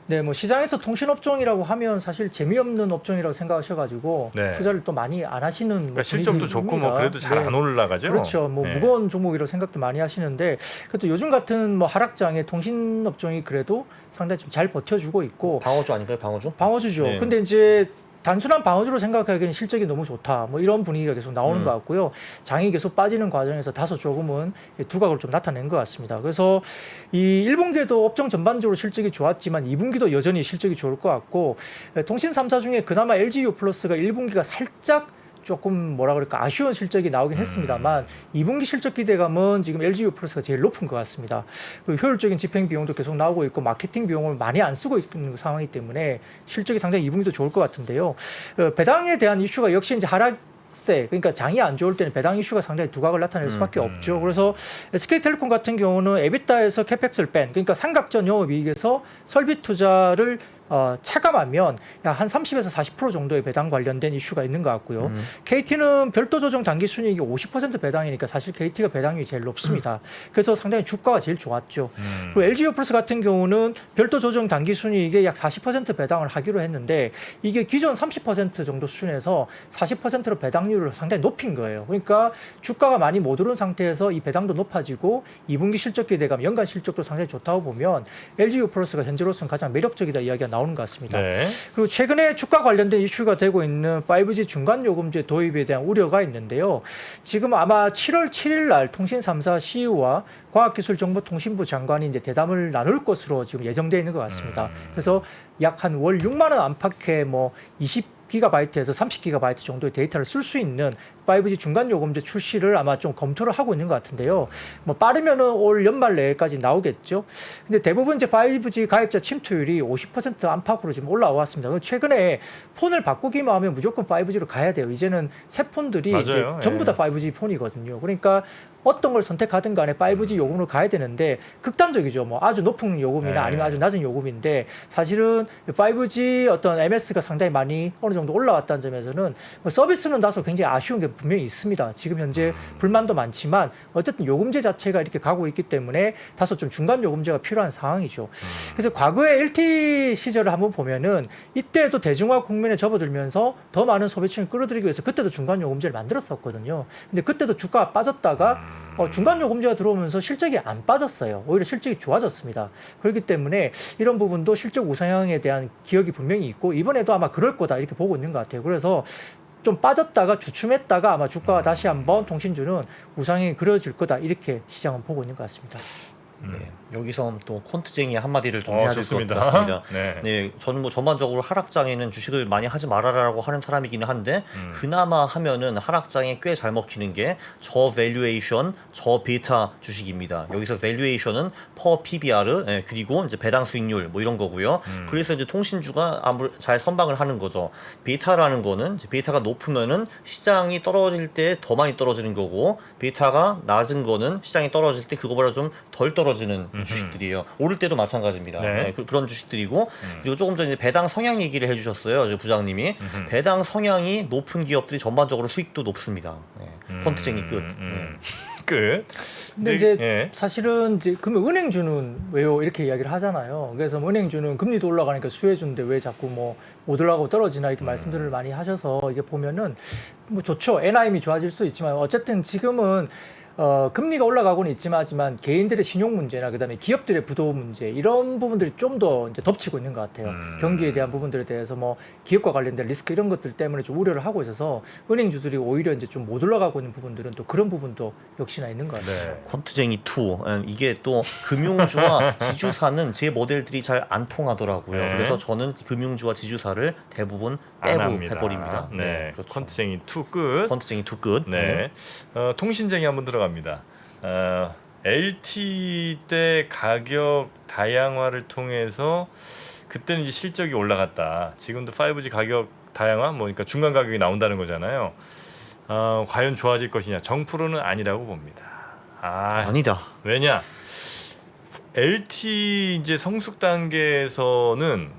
Speaker 2: 네, 뭐 시장에서 통신업종이라고 하면 사실 재미없는 업종이라고 생각하셔가지고
Speaker 1: 네.
Speaker 2: 투자를 또 많이 안 하시는
Speaker 1: 그러니까 실적도 좋고 뭐 그래도 잘 안 올라가죠.
Speaker 2: 그렇죠. 뭐
Speaker 1: 네.
Speaker 2: 무거운 종목이라고 생각도 많이 하시는데 그래도 요즘 같은 뭐 하락장에 통신업종이 그래도 상당히 좀 잘 버텨주고 있고
Speaker 3: 방어주 아닌가요? 방어주?
Speaker 2: 방어주죠.
Speaker 3: 네.
Speaker 2: 근데 이제 단순한 방어주로 생각하기에는 실적이 너무 좋다. 뭐 이런 분위기가 계속 나오는 것 같고요. 장이 계속 빠지는 과정에서 다소 조금은 두각을 좀 나타낸 것 같습니다. 그래서 이 1분기에도 업종 전반적으로 실적이 좋았지만 2분기도 여전히 실적이 좋을 것 같고 통신 3사 중에 그나마 LGU 플러스가 1분기가 살짝 조금 뭐라 그럴까 아쉬운 실적이 나오긴 했습니다만 2분기 실적 기대감은 지금 LGU 플러스가 제일 높은 것 같습니다. 그리고 효율적인 집행 비용도 계속 나오고 있고 마케팅 비용을 많이 안 쓰고 있는 상황이기 때문에 실적이 상당히 2분기도 좋을 것 같은데요. 배당에 대한 이슈가 역시 이제 하락세, 그러니까 장이 안 좋을 때는 배당 이슈가 상당히 두각을 나타낼 수밖에 없죠. 그래서 SK텔레콤 같은 경우는 에비타에서 캐펙스를 뺀, 그러니까 삼각전 영업이익에서 설비 투자를 차감하면 한 30에서 40% 정도의 배당 관련된 이슈가 있는 것 같고요. KT는 별도 조정 당기 순이익이 50% 배당이니까 사실 KT가 배당률이 제일 높습니다. 그래서 상당히 주가가 제일 좋았죠. 그리고 LGU 플러스 같은 경우는 별도 조정 당기 순이익에 약 40% 배당을 하기로 했는데 이게 기존 30% 정도 수준에서 40%로 배당률을 상당히 높인 거예요. 그러니까 주가가 많이 못 오른 상태에서 이 배당도 높아지고 2분기 실적 기대감, 연간 실적도 상당히 좋다고 보면 LGU 플러스가 현재로서는 가장 매력적이다 이야기가 나오는 것 같습니다.
Speaker 1: 네.
Speaker 2: 그리고 최근에 주가 관련된 이슈가 되고 있는 5G 중간 요금제 도입에 대한 우려가 있는데요. 지금 아마 7월 7일 날 통신 3사 CEO와 과학기술정보통신부 장관이 이제 대담을 나눌 것으로 지금 예정되어 있는 것 같습니다. 그래서 약 한 월 6만 원 안팎의 뭐 20GB에서 30GB 정도의 데이터를 쓸 수 있는 5G 중간 요금제 출시를 아마 좀 검토를 하고 있는 것 같은데요. 뭐 빠르면은 올 연말 내까지 나오겠죠. 근데 대부분 이제 5G 가입자 침투율이 50% 안팎으로 지금 올라왔습니다. 최근에 폰을 바꾸기만 하면 무조건 5G로 가야 돼요. 이제는 새 폰들이 이제
Speaker 1: 맞아요.
Speaker 2: 전부 다 5G 폰이거든요. 그러니까 어떤 걸 선택하든 간에 5G 요금으로 가야 되는데 극단적이죠. 뭐 아주 높은 요금이나
Speaker 1: 네.
Speaker 2: 아니면 아주 낮은 요금인데 사실은 5G 어떤 MS가 상당히 많이 어느 정도 올라왔다는 점에서는 뭐 서비스는 다소 굉장히 아쉬운 게 분명히 있습니다. 지금 현재 불만도 많지만 어쨌든 요금제 자체가 이렇게 가고 있기 때문에 다소 좀 중간 요금제가 필요한 상황이죠. 그래서 과거에 LTE 시절을 한번 보면은 이때도 대중화 국면에 접어들면서 더 많은 소비층을 끌어들이기 위해서 그때도 중간 요금제를 만들었었거든요. 근데 그때도 주가가 빠졌다가 중간 요금제가 들어오면서 실적이 안 빠졌어요. 오히려 실적이 좋아졌습니다. 그렇기 때문에 이런 부분도 실적 우상향에 대한 기억이 분명히 있고 이번에도 아마 그럴 거다 이렇게 보고 있는 것 같아요. 그래서 좀 빠졌다가 주춤했다가 아마 주가가 다시 한번 통신주는 우상향이 그려질 거다 이렇게 시장은 보고 있는 것 같습니다.
Speaker 3: 네. 여기서 또 콘트쟁이 한마디를 좀 해야 될 것
Speaker 1: 좋습니다.
Speaker 3: 같습니다.
Speaker 1: 네.
Speaker 3: 네, 저는 뭐 전반적으로 하락장에는 주식을 많이 하지 말아라라고 하는 사람이기는 한데 그나마 하면은 하락장에 꽤 잘 먹히는 게 저밸류에이션, 저베타 주식입니다. 여기서 밸류에이션은 per PBR, 예, 그리고 이제 배당 수익률 뭐 이런 거고요. 그래서 이제 통신주가 아무 잘 선방을 하는 거죠. 베타라는 거는 이제 베타가 높으면은 시장이 떨어질 때 더 많이 떨어지는 거고 베타가 낮은 거는 시장이 떨어질 때 그거보다 좀 덜 떨어지는 주식들이에요. 오를 때도 마찬가지입니다.
Speaker 1: 네.
Speaker 3: 네, 그런 주식들이고 그리고 조금 전에 배당 성향 얘기를 해주셨어요, 저 부장님이. 배당 성향이 높은 기업들이 전반적으로 수익도 높습니다. 네. 콘트쟁이 끝. 네.
Speaker 1: 끝.
Speaker 2: 근데 이제
Speaker 1: 예.
Speaker 2: 사실은 이제 그러면 은행주는 왜요 이렇게 이야기를 하잖아요. 그래서 뭐 은행주는 금리도 올라가니까 수혜주인데 왜 자꾸 뭐 못 올라가고 떨어지나 이렇게 말씀들을 많이 하셔서 이게 보면은 뭐 좋죠. NIM이 좋아질 수 있지만 어쨌든 지금은 금리가 올라가고는 있지만 개인들의 신용 문제나 그다음에 기업들의 부도 문제 이런 부분들이 좀 더 이제 덮치고 있는 것 같아요. 경기에 대한 부분들에 대해서 뭐 기업과 관련된 리스크 이런 것들 때문에 좀 우려를 하고 있어서 은행주들이 오히려 이제 좀 못 올라가고 있는 부분들은 또 그런 부분도 역시나 있는 것 같아요.
Speaker 1: 네.
Speaker 3: 콘트쟁이 2. 이게 또 금융주와 지주사는 제 모델들이 잘 안 통하더라고요.
Speaker 1: 네.
Speaker 3: 그래서 저는 금융주와 지주사를 대부분
Speaker 1: 안
Speaker 3: 빼고
Speaker 1: 합니다.
Speaker 3: 해버립니다.
Speaker 1: 네.
Speaker 3: 그렇죠.
Speaker 1: 콘트쟁이 2 끝.
Speaker 3: 콘트쟁이 2 끝.
Speaker 1: 네. 통신쟁이 한번 들어갑니다. LTE 때 가격 다양화를 통해서 그때는 이제 실적이 올라갔다. 지금도 5G 가격 다양화, 뭐 그러니까 중간 가격이 나온다는 거잖아요. 과연 좋아질 것이냐? 정프로는 아니라고 봅니다.
Speaker 3: 아니다.
Speaker 1: 왜냐? LTE 이제 성숙 단계에서는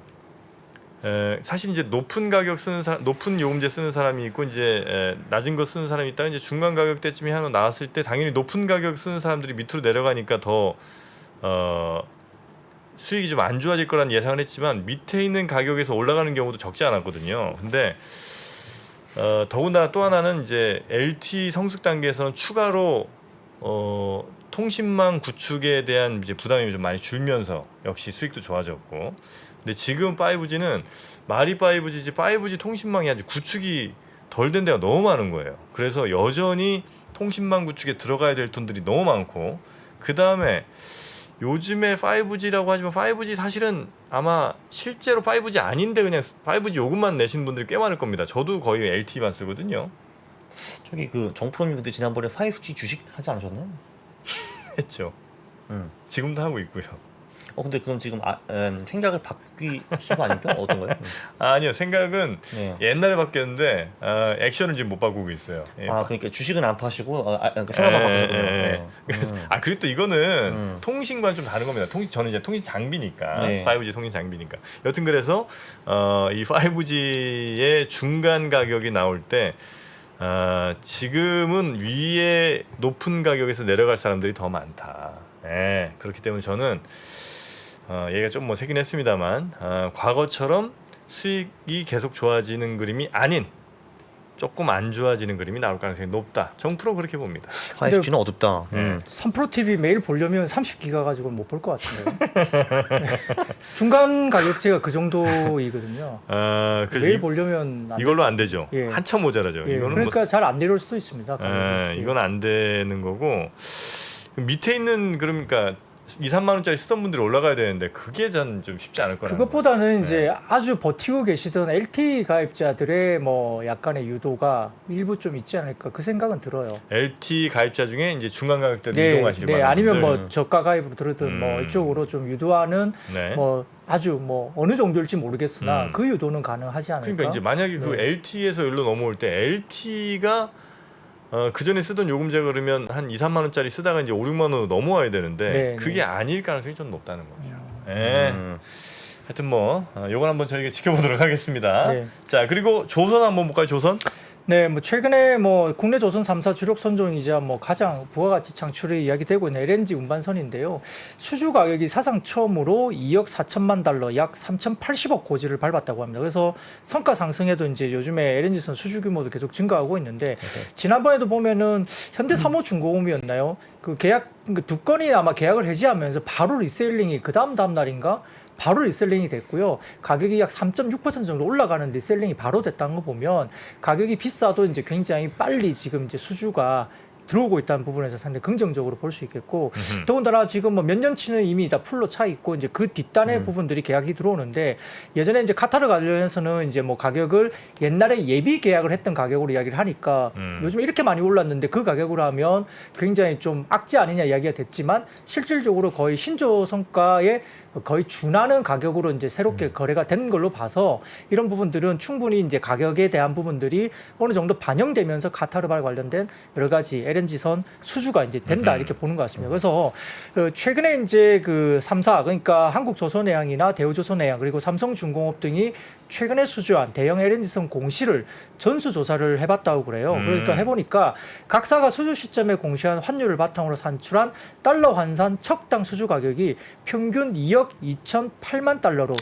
Speaker 1: 사실 이제 높은 가격 쓰는 높은 요금제 쓰는 사람이 있고 이제 낮은 거 쓰는 사람이 있다가 이제 중간 가격대쯤이 하나 나왔을 때 당연히 높은 가격 쓰는 사람들이 밑으로 내려가니까 더 수익이 좀 안 좋아질 거라는 예상을 했지만 밑에 있는 가격에서 올라가는 경우도 적지 않았거든요. 근데 더군다나 또 하나는 이제 LTE 성숙 단계에서는 추가로 통신망 구축에 대한 이제 부담이 좀 많이 줄면서 역시 수익도 좋아졌고, 근데 지금 5G는 말이 5G지 5G 통신망이 아직 구축이 덜 된 데가 너무 많은 거예요. 그래서 여전히 통신망 구축에 들어가야 될 돈들이 너무 많고, 그 다음에 요즘에 5G라고 하지만 5G 사실은 아마 실제로 5G 아닌데 그냥 5G 요금만 내신 분들이 꽤 많을 겁니다. 저도 거의 LTE만 쓰거든요.
Speaker 3: 저기 그 정프로님 근데 지난번에 5G 주식 하지 않으셨나요?
Speaker 1: 했죠. 지금도 하고 있고요.
Speaker 3: 근데 그럼 지금 생각을 바뀌신 거 아닙니까? 어떤가요?
Speaker 1: 아니요, 생각은
Speaker 3: 네.
Speaker 1: 옛날에 바뀌었는데 액션을 지금 못 바꾸고 있어요. 예.
Speaker 3: 그러니까 주식은 안 파시고 그러니까 생각만 바꾸셨군요. 네.
Speaker 1: 그리고 또 이거는 통신과는 좀 다른 겁니다. 저는 이제 통신 장비니까,
Speaker 3: 네.
Speaker 1: 5G 통신 장비니까. 여튼 그래서 이 5G의 중간 가격이 나올 때 지금은 위에 높은 가격에서 내려갈 사람들이 더 많다. 예, 그렇기 때문에 저는 얘가 좀 뭐 세긴 했습니다만 과거처럼 수익이 계속 좋아지는 그림이 아닌 조금 안 좋아지는 그림이 나올 가능성이 높다. 정프로 그렇게 봅니다.
Speaker 3: 5G는 어둡다.
Speaker 2: 3프로 TV 매일 보려면 30기가 가지고는 못 볼 것 같은데. 네. 중간 가격제가 그 정도이거든요. 매일 보려면 안
Speaker 1: 이걸로 안 되죠.
Speaker 2: 예.
Speaker 1: 한참 모자라죠.
Speaker 2: 예,
Speaker 1: 이거는
Speaker 2: 그러니까 잘 안 내려올 수도 있습니다. 가격이.
Speaker 1: 이건 안 되는 거고, 밑에 있는 그러니까 2, 3만 원짜리 쓰던 분들이 올라가야 되는데 그게 전 좀 쉽지 않을 거라는
Speaker 2: 그것보다는
Speaker 1: 거죠.
Speaker 2: 이제 아주 버티고 계시던 LTE 가입자들의 뭐 약간의 유도가 일부 좀 있지 않을까 그 생각은 들어요.
Speaker 1: LTE 가입자 중에 이제 중간 가격대로 이동하실 만한
Speaker 2: 아니면
Speaker 1: 분들.
Speaker 2: 뭐 저가 가입으로 들었든 뭐 이쪽으로 좀 유도하는
Speaker 1: 네.
Speaker 2: 뭐 아주 뭐 어느 정도일지 모르겠으나 그 유도는 가능하지 않을까.
Speaker 1: 그러니까 이제 만약에 그 LTE에서 여기로 넘어올 때 LTE가 그 전에 쓰던 요금제가 그러면 한 2, 3만 원짜리 쓰다가 이제 5, 6만 원으로 넘어와야 되는데
Speaker 2: 네,
Speaker 1: 그게
Speaker 2: 네.
Speaker 1: 아닐 가능성이 좀 높다는 거죠. 네. 하여튼 뭐 요건 한번 저희가 지켜보도록 하겠습니다.
Speaker 2: 네.
Speaker 1: 자, 그리고 조선 한번 볼까요? 조선?
Speaker 2: 네, 뭐 최근에 뭐 국내 조선 3사 주력 선종이자 뭐 가장 부가가치 창출이 이야기되고 있는 LNG 운반선인데요. 수주 가격이 사상 처음으로 2억 4천만 달러, 약 3,080억 고지를 밟았다고 합니다. 그래서 성과 상승에도 이제 요즘에 LNG선 수주 규모도 계속 증가하고 있는데 지난번에도 보면은 현대사모중공업이었나요? 그 계약 두 건이 아마 계약을 해지하면서 바로 리셀링이 그 다음 날인가? 바로 리셀링이 됐고요. 가격이 약 3.6% 정도 올라가는 리셀링이 바로 됐다는 거 보면 가격이 비싸도 이제 굉장히 빨리 지금 이제 수주가 들어오고 있다는 부분에서 상당히 긍정적으로 볼 수 있겠고, 더군다나 지금 뭐 몇 년치는 이미 다 풀로 차 있고 이제 그 뒷단의 부분들이 계약이 들어오는데, 예전에 이제 카타르 관련해서는 이제 뭐 가격을 옛날에 예비 계약을 했던 가격으로 이야기를 하니까 요즘 이렇게 많이 올랐는데 그 가격으로 하면 굉장히 좀 악재 아니냐 이야기가 됐지만 실질적으로 거의 신조 성과에 거의 준하는 가격으로 이제 새롭게 거래가 된 걸로 봐서 이런 부분들은 충분히 이제 가격에 대한 부분들이 어느 정도 반영되면서 카타르발 관련된 여러 가지 LNG선 수주가 이제 된다 이렇게 보는 것 같습니다. 그래서 최근에 이제 그 3사 그러니까 한국조선해양이나 대우조선해양 그리고 삼성중공업 등이 최근에 수주한 대형 LNG선 공시를 전수조사를 해봤다고 그래요. 그러니까 해보니까 각사가 수주 시점에 공시한 환율을 바탕으로 산출한 달러 환산 척당 수주 가격이 평균 2억 2,008만 달러로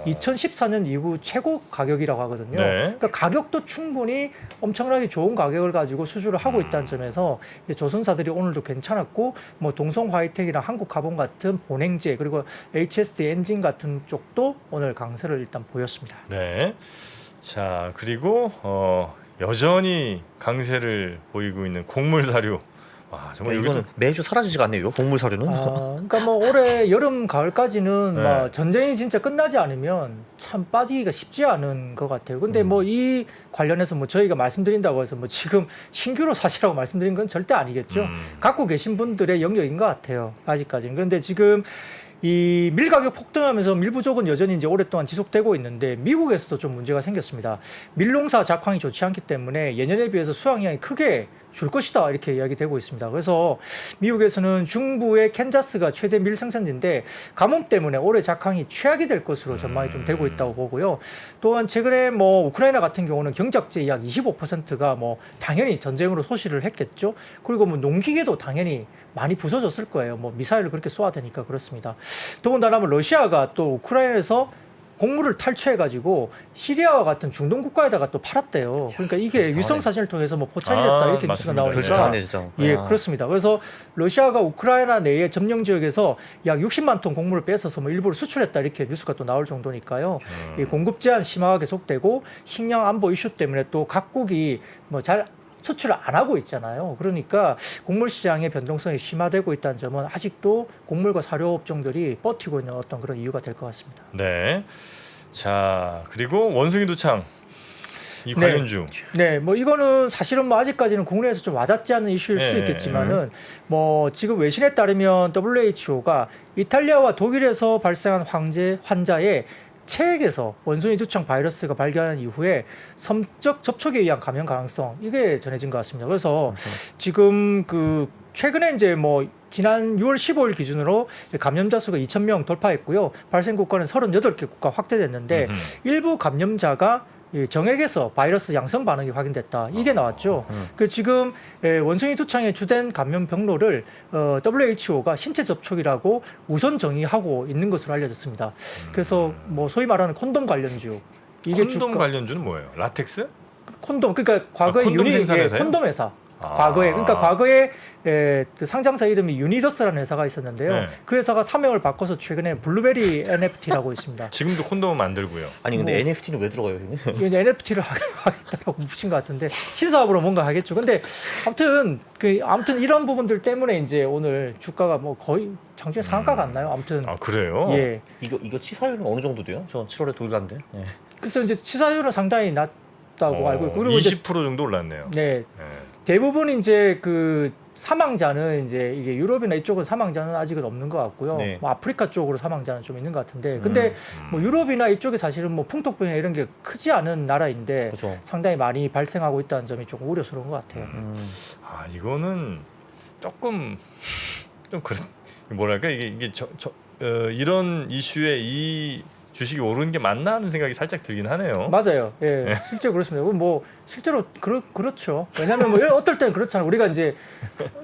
Speaker 2: 2014년 이후 최고 가격이라고 하거든요.
Speaker 1: 네.
Speaker 2: 그러니까 가격도 충분히 엄청나게 좋은 가격을 가지고 수주를 하고 있다는 점에서 조선사들이 오늘도 괜찮았고 뭐 동성 화이텍이나 한국가본 같은 본행제 그리고 HSD 엔진 같은 쪽도 오늘 강세를 일단 보였습니다.
Speaker 1: 네. 자, 그리고 여전히 강세를 보이고 있는 곡물 사료. 와, 정말
Speaker 3: 이거는 매주 사라지지가 않네요. 이거 곡물 사료는.
Speaker 2: 그러니까 뭐 올해 여름 가을까지는
Speaker 1: 네.
Speaker 2: 뭐 전쟁이 진짜 끝나지 않으면 참 빠지기가 쉽지 않은 것 같아요. 근데 뭐 이 관련해서 뭐 저희가 말씀드린다고 해서 뭐 지금 신규로 사시라고 말씀드린 건 절대 아니겠죠. 갖고 계신 분들의 영역인 것 같아요. 아직까지는. 그런데 지금 이 밀 가격 폭등하면서 밀 부족은 여전히 이제 오랫동안 지속되고 있는데 미국에서도 좀 문제가 생겼습니다. 밀농사 작황이 좋지 않기 때문에 예년에 비해서 수확량이 크게 줄 것이다 이렇게 이야기되고 있습니다. 그래서 미국에서는 중부의 캔자스가 최대 밀 생산지인데 가뭄 때문에 올해 작황이 최악이 될 것으로 전망이 좀 되고 있다고 보고요. 또한 최근에 뭐 우크라이나 같은 경우는 경작지의 약 25%가 뭐 당연히 전쟁으로 소실을 했겠죠. 그리고 뭐 농기계도 당연히 많이 부서졌을 거예요. 뭐 미사일을 그렇게 쏘아대니까 그렇습니다. 더군다나 뭐 러시아가 또 우크라이나에서 곡물을 탈취해가지고 시리아와 같은 중동 국가에다가 또 팔았대요. 그러니까 이게
Speaker 3: 당하네.
Speaker 2: 위성 사진을 통해서 뭐 포착이 됐다 이렇게 뉴스가
Speaker 1: 맞습니다.
Speaker 3: 그렇죠.
Speaker 2: 나오니까
Speaker 3: 하네 진짜.
Speaker 2: 예,
Speaker 3: 아.
Speaker 2: 그렇습니다. 그래서 러시아가 우크라이나 내의 점령 지역에서 약 60만 톤 곡물을 뺏어서 뭐 일부를 수출했다 이렇게 뉴스가 또 나올 정도니까요. 이 공급 제한 심화가 계속되고 식량 안보 이슈 때문에 또 각국이 뭐 잘 수출을 안 하고 있잖아요. 그러니까 곡물 시장의 변동성이 심화되고 있다는 점은 아직도 곡물과 사료 업종들이 버티고 있는 어떤 그런 이유가 될 것 같습니다.
Speaker 1: 네. 자, 그리고 원숭이 두창 이
Speaker 2: 네.
Speaker 1: 관련주.
Speaker 2: 네, 뭐 이거는 사실은 뭐 아직까지는 국내에서 좀 와닿지 않는 이슈일 수도
Speaker 1: 네.
Speaker 2: 있겠지만은 뭐 지금 외신에 따르면 WHO가 이탈리아와 독일에서 발생한 환자의 체액에서 원숭이 두창 바이러스가 발견한 이후에 섬적 접촉에 의한 감염 가능성 이게 전해진 것 같습니다. 그래서 지금 그 최근에 이제 뭐 지난 6월 15일 기준으로 감염자 수가 2,000명 돌파했고요. 발생 국가는 38개 국가 확대됐는데 일부 감염자가 이 정액에서 바이러스 양성 반응이 확인됐다. 이게 나왔죠. 그 지금 원숭이 두창의 주된 감염 병로를 WHO가 신체 접촉이라고 우선 정의하고 있는 것으로 알려졌습니다. 그래서 뭐 소위 말하는 콘돔 관련주 이게
Speaker 1: 콘돔 관련주는 뭐예요? 라텍스?
Speaker 2: 콘돔 그러니까 과거에
Speaker 1: 콘돔
Speaker 2: 유니
Speaker 1: 생산회사요?
Speaker 2: 콘돔 회사.
Speaker 1: 아.
Speaker 2: 과거에 그러니까 과거에 그 상장사 이름이 유니더스라는 회사가 있었는데요.
Speaker 1: 네.
Speaker 2: 그 회사가 사명을 바꿔서 최근에 블루베리 NFT라고 있습니다.
Speaker 1: 지금도 콘돔 만들고요.
Speaker 3: 아니 근데
Speaker 2: 뭐-
Speaker 3: NFT는 왜 들어가요? 여기는?
Speaker 2: 이게 NFT를 하겠다라고 묻힌 것 같은데 신사업으로 뭔가 하겠죠. 근데 아무튼 이런 부분들 때문에 이제 오늘 주가가 뭐 거의 장중에 상한가가 안 나요. 아무튼
Speaker 1: 아, 그래요?
Speaker 2: 예.
Speaker 3: 이거 치사율은 어느 정도 돼요? 저 7월에 독일 간대. 예.
Speaker 2: 그래서 이제 치사율은 상당히 낮다고 알고 있고 그리고 이제
Speaker 1: 20% 정도 올랐네요.
Speaker 2: 네
Speaker 1: 네.
Speaker 2: 대부분 이제 그 사망자는 이제 이게 유럽이나 이쪽은 사망자는 아직은 없는 것 같고요.
Speaker 3: 네.
Speaker 2: 뭐 아프리카 쪽으로 사망자는 좀 있는 것 같은데, 근데 뭐 유럽이나 이쪽에 사실은 뭐 풍토병이나 이런 게 크지 않은 나라인데
Speaker 3: 그렇죠.
Speaker 2: 상당히 많이 발생하고 있다는 점이 조금 우려스러운 것 같아요.
Speaker 1: 아, 이거는 조금 좀 그런 뭐랄까 이게 이런 이슈에 이 주식이 오르는 게 맞나 하는 생각이 살짝 들긴 하네요.
Speaker 2: 맞아요. 예, 실제로 그렇습니다. 뭐 실제로 그렇죠. 왜냐하면 뭐 어떨 때는 그렇잖아요. 우리가 이제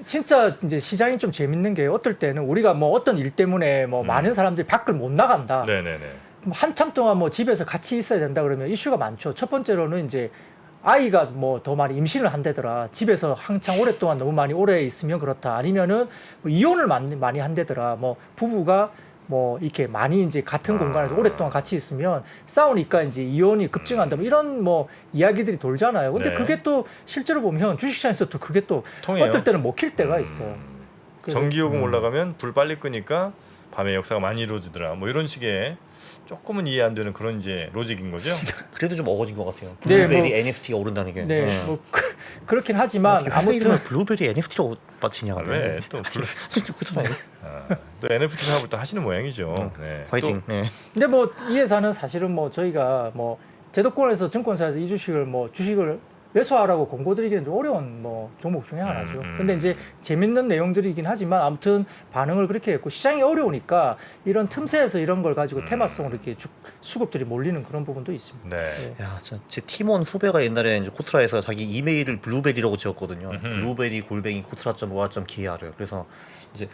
Speaker 2: 진짜 이제 시장이 좀 재밌는 게 어떨 때는 우리가 뭐 어떤 일 때문에 뭐 많은 사람들이 밖을 못 나간다.
Speaker 1: 네네네.
Speaker 2: 그럼 한참 동안 뭐 집에서 같이 있어야 된다 그러면 이슈가 많죠. 첫 번째로는 이제 아이가 뭐 더 많이 임신을 한대더라. 집에서 한창 오랫동안 너무 많이 오래 있으면 그렇다. 아니면은 뭐 이혼을 많이 한대더라. 뭐 부부가 뭐 이렇게 많이 이제 같은 공간에서 오랫동안 같이 있으면 싸우니까 이제 이혼이 급증한다. 뭐 이런 뭐 이야기들이 돌잖아요. 근데
Speaker 1: 네.
Speaker 2: 그게 또 실제로 보면 주식시장에서도 그게 또
Speaker 1: 통해요.
Speaker 2: 어떨 때는 먹힐 때가 있어요. 그래서
Speaker 1: 전기요금 올라가면 불 빨리 끄니까 밤에 역사가 많이 이루어지더라. 뭐 이런 식의 조금은 이해 안 되는 그런 이제 로직인 거죠.
Speaker 3: 그래도 좀 어거진 것 같아요.
Speaker 2: 네,
Speaker 3: 블루베리
Speaker 2: 뭐-
Speaker 3: NFT가 오른다는 게.
Speaker 2: 네, 뭐 그렇긴 하지만
Speaker 3: 아무튼
Speaker 2: 아무튼
Speaker 3: 블루베리 NFT로 맞히냐?
Speaker 1: 아, 왜 또
Speaker 3: 그렇잖아요.
Speaker 1: 또 NFT 사업을 또 하시는 모양이죠. 네.
Speaker 3: 화이팅. 네.
Speaker 2: 근데 뭐 이 회사는 사실은 뭐 저희가 뭐 제도권에서 증권사에서 이 주식을 매수하라고 공고드리기는 좀 어려운 뭐 종목 중에 하나죠. 근데 이제 재밌는 내용들이긴 하지만 아무튼 반응을 그렇게 했고 시장이 어려우니까 이런 틈새에서 이런 걸 가지고 테마성으로 이렇게 수급들이 몰리는 그런 부분도 있습니다.
Speaker 1: 네.
Speaker 2: 네.
Speaker 3: 야, 진짜 제 팀원 후배가 옛날에 이제 코트라에서 자기 이메일을 블루베리라고 지었거든요. 블루베리 골뱅이 코트라.모아.kr을. 그래서 이제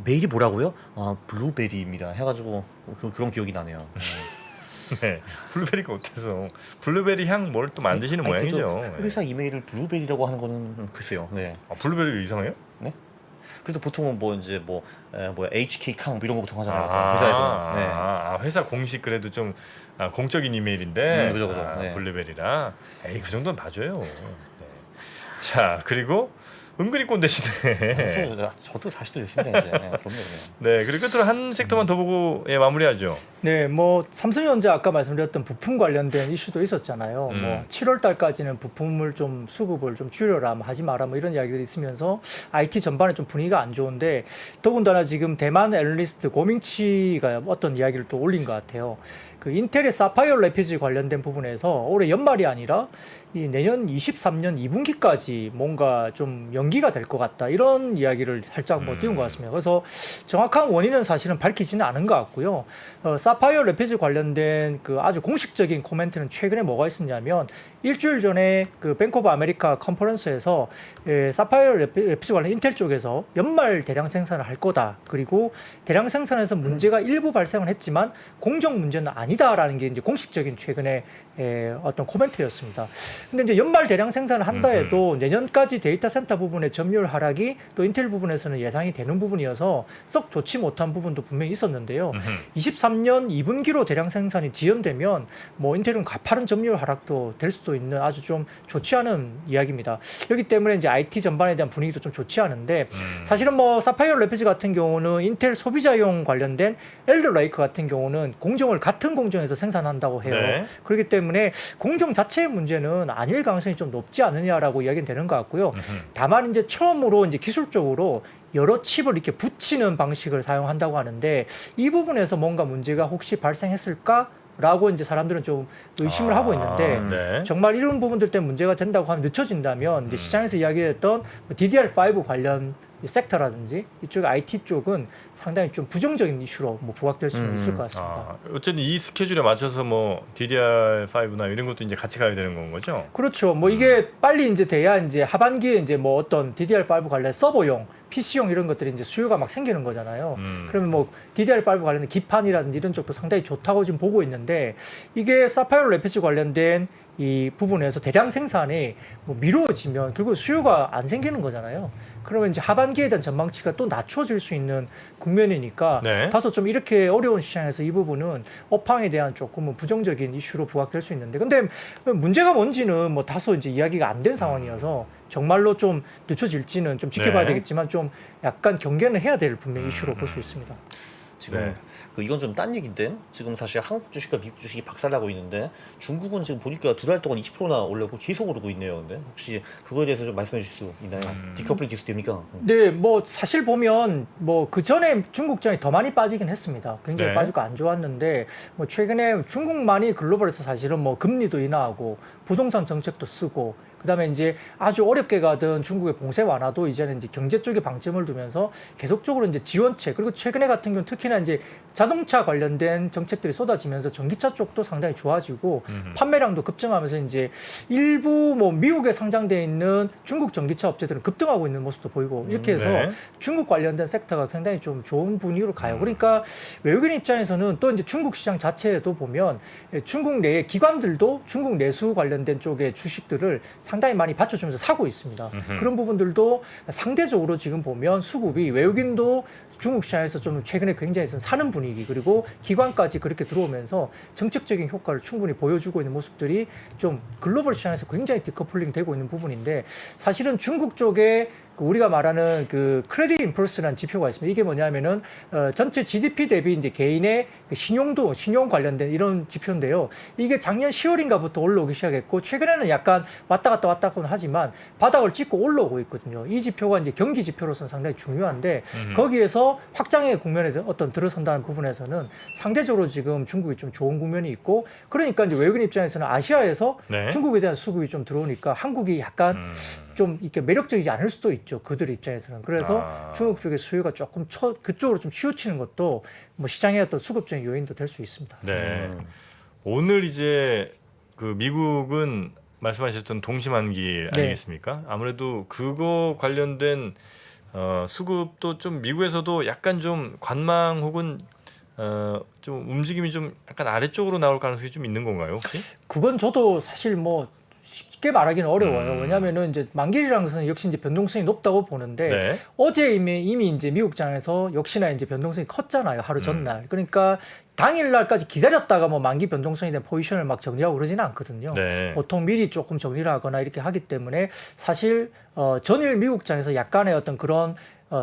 Speaker 3: 메일이 뭐라고요? 아, 블루베리입니다. 해가지고 그런 기억이 나네요.
Speaker 1: 네. 블루베리가 어때서 블루베리 향 뭘 또 만드시는
Speaker 3: 아니,
Speaker 1: 모양이죠.
Speaker 3: 그래도 회사 이메일을 블루베리라고 하는 거는 글쎄요. 네.
Speaker 1: 아, 블루베리가 이상해요?
Speaker 3: 그래도 보통은 뭐 이제 뭐야 HK 캉 이런 거 보통 하잖아요. 회사에서. 네.
Speaker 1: 회사 공식 그래도 좀 공적인 이메일인데
Speaker 3: 그죠. 네.
Speaker 1: 블루베리라 에이 그 정도는 봐줘요. 네. 자 그리고 은근히 꼰대시네.
Speaker 3: 저도 40도 됐습니다 이제. 네, 그럼요.
Speaker 1: 네 그리고 끝으로 한 섹터만 더 보고 마무리하죠.
Speaker 2: 네, 뭐 삼성전자 아까 말씀드렸던 부품 관련된 이슈도 있었잖아요. 뭐 7월 달까지는 부품을 좀 수급을 좀 줄여라, 뭐 하지 마라, 뭐 이런 이야기들이 있으면서 IT 전반에 좀 분위기가 안 좋은데 더군다나 지금 대만 애널리스트 고밍치가 어떤 이야기를 또 올린 것 같아요. 그 그 인텔의 사파이어 레피즈 관련된 부분에서 올해 연말이 아니라 이 내년 23년 2분기까지 뭔가 좀 연기가 될 것 같다 이런 이야기를 살짝 뭐 띄운 것 같습니다. 그래서 정확한 원인은 사실은 밝히지는 않은 것 같고요. 사파이어 레피즈 관련된 그 아주 공식적인 코멘트는 최근에 뭐가 있었냐면 일주일 전에 그 뱅크 오브 아메리카 컨퍼런스에서 사파이어 레피즈 관련 인텔 쪽에서 연말 대량 생산을 할 거다. 그리고 대량 생산에서 문제가 일부 발생을 했지만 공정 문제는 아니다라는 게 이제 공식적인 최근에 어떤 코멘트였습니다. 근데 이제 연말 대량 생산을 한다 해도 내년까지 데이터 센터 부분의 점유율 하락이 또 인텔 부분에서는 예상이 되는 부분이어서 썩 좋지 못한 부분도 분명히 있었는데요. 23년 2분기로 대량 생산이 지연되면 뭐 인텔은 가파른 점유율 하락도 될 수도 있는 아주 좀 좋지 않은 이야기입니다. 여기 때문에 이제 IT 전반에 대한 분위기도 좀 좋지 않은데 사실은 뭐 사파이어 레피즈 같은 경우는 인텔 소비자용 관련된 엘더 레이크 같은 경우는 공정을 같은 공정에서 생산한다고 해요.
Speaker 1: 네.
Speaker 2: 그렇기 때문에 공정 자체의 문제는 아닐 가능성이 좀 높지 않느냐라고 이야기는 되는 것 같고요. 다만 이제 처음으로 이제 기술적으로 여러 칩을 이렇게 붙이는 방식을 사용한다고 하는데 이 부분에서 뭔가 문제가 혹시 발생했을까? 라고 이제 사람들은 좀 의심을 하고 있는데
Speaker 1: 네.
Speaker 2: 정말 이런 부분들 때문에 문제가 된다고 하면 늦춰진다면 이제 시장에서 이야기했던 DDR5 관련 섹터라든지 이쪽 IT 쪽은 상당히 좀 부정적인 이슈로 뭐 부각될 수는 있을 것 같습니다.
Speaker 1: 어쨌든 이 스케줄에 맞춰서 뭐 DDR5나 이런 것도 이제 같이 가야 되는 건 거죠?
Speaker 2: 그렇죠. 뭐 이게 빨리 이제 돼야 이제 하반기에 이제 뭐 어떤 DDR5 관련 서버용, PC용 이런 것들이 이제 수요가 막 생기는 거잖아요. 그러면 뭐 DDR5 관련된 기판이라든지 이런 쪽도 상당히 좋다고 지금 보고 있는데 이게 사파이어 레피즈 관련된 이 부분에서 대량 생산이 뭐 미뤄지면 결국 수요가 안 생기는 거잖아요. 그러면 이제 하반기에 대한 전망치가 또 낮춰질 수 있는 국면이니까
Speaker 1: 네.
Speaker 2: 다소 좀 이렇게 어려운 시장에서 이 부분은 업황에 대한 조금은 부정적인 이슈로 부각될 수 있는데 근데 문제가 뭔지는 뭐 다소 이제 이야기가 안 된 상황이어서 정말로 좀 늦춰질지는 좀 지켜봐야
Speaker 1: 네.
Speaker 2: 되겠지만 좀 약간 경계는 해야 될 분명히 이슈로 볼 수 있습니다.
Speaker 3: 지금
Speaker 1: 네.
Speaker 3: 이건 좀 딴 얘기인데 지금 사실 한국 주식과 미국 주식이 박살나고 있는데 중국은 지금 보니까 두 달 동안 20%나 올라고 계속 오르고 있네요. 근데 혹시 그거에 대해서 좀 말씀해 주실 수 있나요? 디커플링 계속 됩니까?
Speaker 2: 네, 뭐 사실 보면 뭐 그 전에 중국장이 더 많이 빠지긴 했습니다. 굉장히
Speaker 1: 네.
Speaker 2: 빠지고 안 좋았는데 뭐 최근에 중국만이 글로벌에서 사실은 뭐 금리도 인하하고 부동산 정책도 쓰고 그다음에 이제 아주 어렵게 가던 중국의 봉쇄 완화도 이제는 이제 경제 쪽에 방점을 두면서 계속적으로 이제 지원책 그리고 최근에 같은 경우 특히나 이제 자동차 관련된 정책들이 쏟아지면서 전기차 쪽도 상당히 좋아지고 판매량도 급증하면서 이제 일부 뭐 미국에 상장돼 있는 중국 전기차 업체들은 급등하고 있는 모습도 보이고 이렇게 해서
Speaker 1: 네.
Speaker 2: 중국 관련된 섹터가 굉장히 좀 좋은 분위기로 가요. 그러니까 외국인 입장에서는 또 이제 중국 시장 자체에도 보면 중국 내 기관들도 중국 내수 관련된 쪽의 주식들을 상당히 많이 받쳐주면서 사고 있습니다. 그런 부분들도 상대적으로 지금 보면 수급이 외국인도 중국 시장에서 좀 최근에 굉장히 좀 사는 분위기 그리고 기관까지 그렇게 들어오면서 정책적인 효과를 충분히 보여주고 있는 모습들이 좀 글로벌 시장에서 굉장히 디커플링 되고 있는 부분인데 사실은 중국 쪽에 우리가 말하는 그 크레딧 임펄스라는 지표가 있습니다. 이게 뭐냐면은 전체 GDP 대비 이제 개인의 그 신용도 신용 관련된 이런 지표인데요. 이게 작년 10월인가부터 올라오기 시작했고 최근에는 약간 왔다 갔다 하지만 바닥을 찍고 올라오고 있거든요. 이 지표가 이제 경기 지표로서는 상당히 중요한데 거기에서 확장의 국면에 어떤 들어선다는 부분에서는 상대적으로 지금 중국이 좀 좋은 국면이 있고 그러니까 이제 외국인 입장에서는 아시아에서
Speaker 1: 네.
Speaker 2: 중국에 대한 수급이 좀 들어오니까 한국이 약간 좀 이렇게 매력적이지 않을 수도 있죠. 그들 입장에서는. 그래서 중국 쪽의 수요가 조금 그쪽으로 좀 치우치는 것도 뭐 시장의 어떤 수급적인 요인도 될 수 있습니다.
Speaker 1: 네. 오늘 이제 그 미국은 말씀하셨던 동시만기
Speaker 2: 네.
Speaker 1: 아니겠습니까? 아무래도 그거 관련된 수급도 좀 미국에서도 약간 좀 관망 혹은 좀 움직임이 좀 약간 아래쪽으로 나올 가능성이 좀 있는 건가요, 혹시?
Speaker 2: 그건 저도 사실 뭐 쉽게 말하기는 어려워요. 왜냐하면은 이제 만기이라는 것은 역시 이제 변동성이 높다고 보는데
Speaker 1: 네.
Speaker 2: 어제 이미 이제 미국장에서 역시나 이제 변동성이 컸잖아요. 하루 전날. 그러니까 당일날까지 기다렸다가 뭐 만기 변동성에 대한 포지션을 막 정리하고 그러지는 않거든요.
Speaker 1: 네.
Speaker 2: 보통 미리 조금 정리를 하거나 이렇게 하기 때문에 사실 전일 미국장에서 약간의 어떤 그런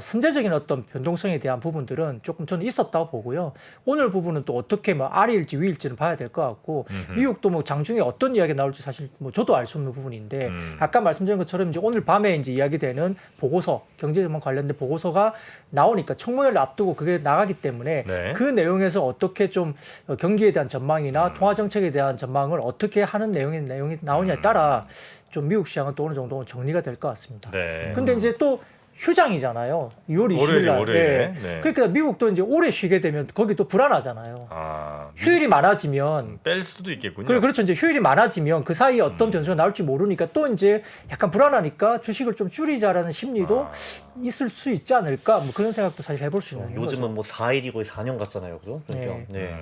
Speaker 2: 선제적인 어떤 변동성에 대한 부분들은 조금 저는 있었다고 보고요. 오늘 부분은 또 어떻게 뭐 아래일지 위일지는 봐야 될 것 같고 미국도 뭐 장중에 어떤 이야기가 나올지 사실 뭐 저도 알 수 없는 부분인데 아까 말씀드린 것처럼 이제 오늘 밤에 이제 이야기되는 보고서 경제전망 관련된 보고서가 나오니까 청문회를 앞두고 그게 나가기 때문에
Speaker 1: 네.
Speaker 2: 그 내용에서 어떻게 좀 경기에 대한 전망이나 통화 정책에 대한 전망을 어떻게 하는 내용이 나오냐에 따라 좀 미국 시장은 또 어느 정도 정리가 될 것 같습니다.
Speaker 1: 네.
Speaker 2: 근데 이제 또 휴장이잖아요. 2월 20일 날.
Speaker 1: 월요일에. 네.
Speaker 2: 그러니까 미국도 이제 오래 쉬게 되면 거기 또 불안하잖아요.
Speaker 1: 아,
Speaker 2: 휴일이 많아지면
Speaker 1: 뺄 수도 있겠군요.
Speaker 2: 그렇죠. 이제 휴일이 많아지면 그 사이에 어떤 변수가 나올지 모르니까 또 이제 약간 불안하니까 주식을 좀 줄이자라는 심리도 있을 수 있지 않을까? 뭐 그런 생각도 사실 해볼 수 있는 거죠.
Speaker 3: 요즘은 뭐 4일이고 4년 같잖아요, 그죠? 그러니까 네.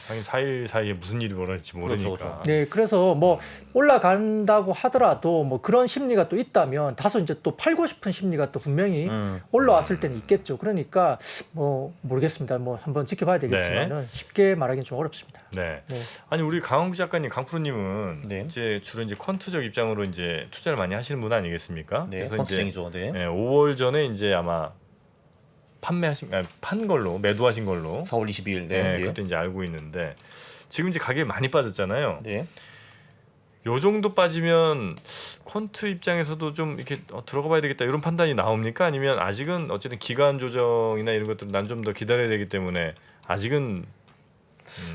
Speaker 1: 하긴 4일 사이에 무슨 일이 벌어질지 모르니까.
Speaker 3: 그렇죠.
Speaker 2: 네, 그래서 뭐 올라간다고 하더라도 뭐 그런 심리가 또 있다면 다소 이제 또 팔고 싶은 심리가 또 분명히 올라왔을 때는 있겠죠. 그러니까 뭐 모르겠습니다. 뭐 한번 지켜봐야 되겠지만은 쉽게 말하기는 좀 어렵습니다.
Speaker 1: 네.
Speaker 2: 네.
Speaker 1: 아니 우리 강홍구 작가님, 강프로님은
Speaker 3: 네.
Speaker 1: 이제 주로 이제 퀀트적 입장으로 이제 투자를 많이 하시는 분 아니겠습니까?
Speaker 3: 네,
Speaker 1: 그래서
Speaker 3: 펀치쟁이죠. 네.
Speaker 1: 5월 전에 이제 아마 판 걸로 매도하신 걸로
Speaker 3: 4월 22일.
Speaker 1: 네,
Speaker 3: 네. 네.
Speaker 1: 그때 이제 알고 있는데 지금 이제 가격이 많이 빠졌잖아요.
Speaker 3: 네.
Speaker 1: 요 정도 빠지면 퀀트 입장에서도 좀 이렇게 들어가 봐야 되겠다 이런 판단이 나옵니까? 아니면 아직은 어쨌든 기간 조정이나 이런 것들은 난 좀 더 기다려야 되기 때문에 아직은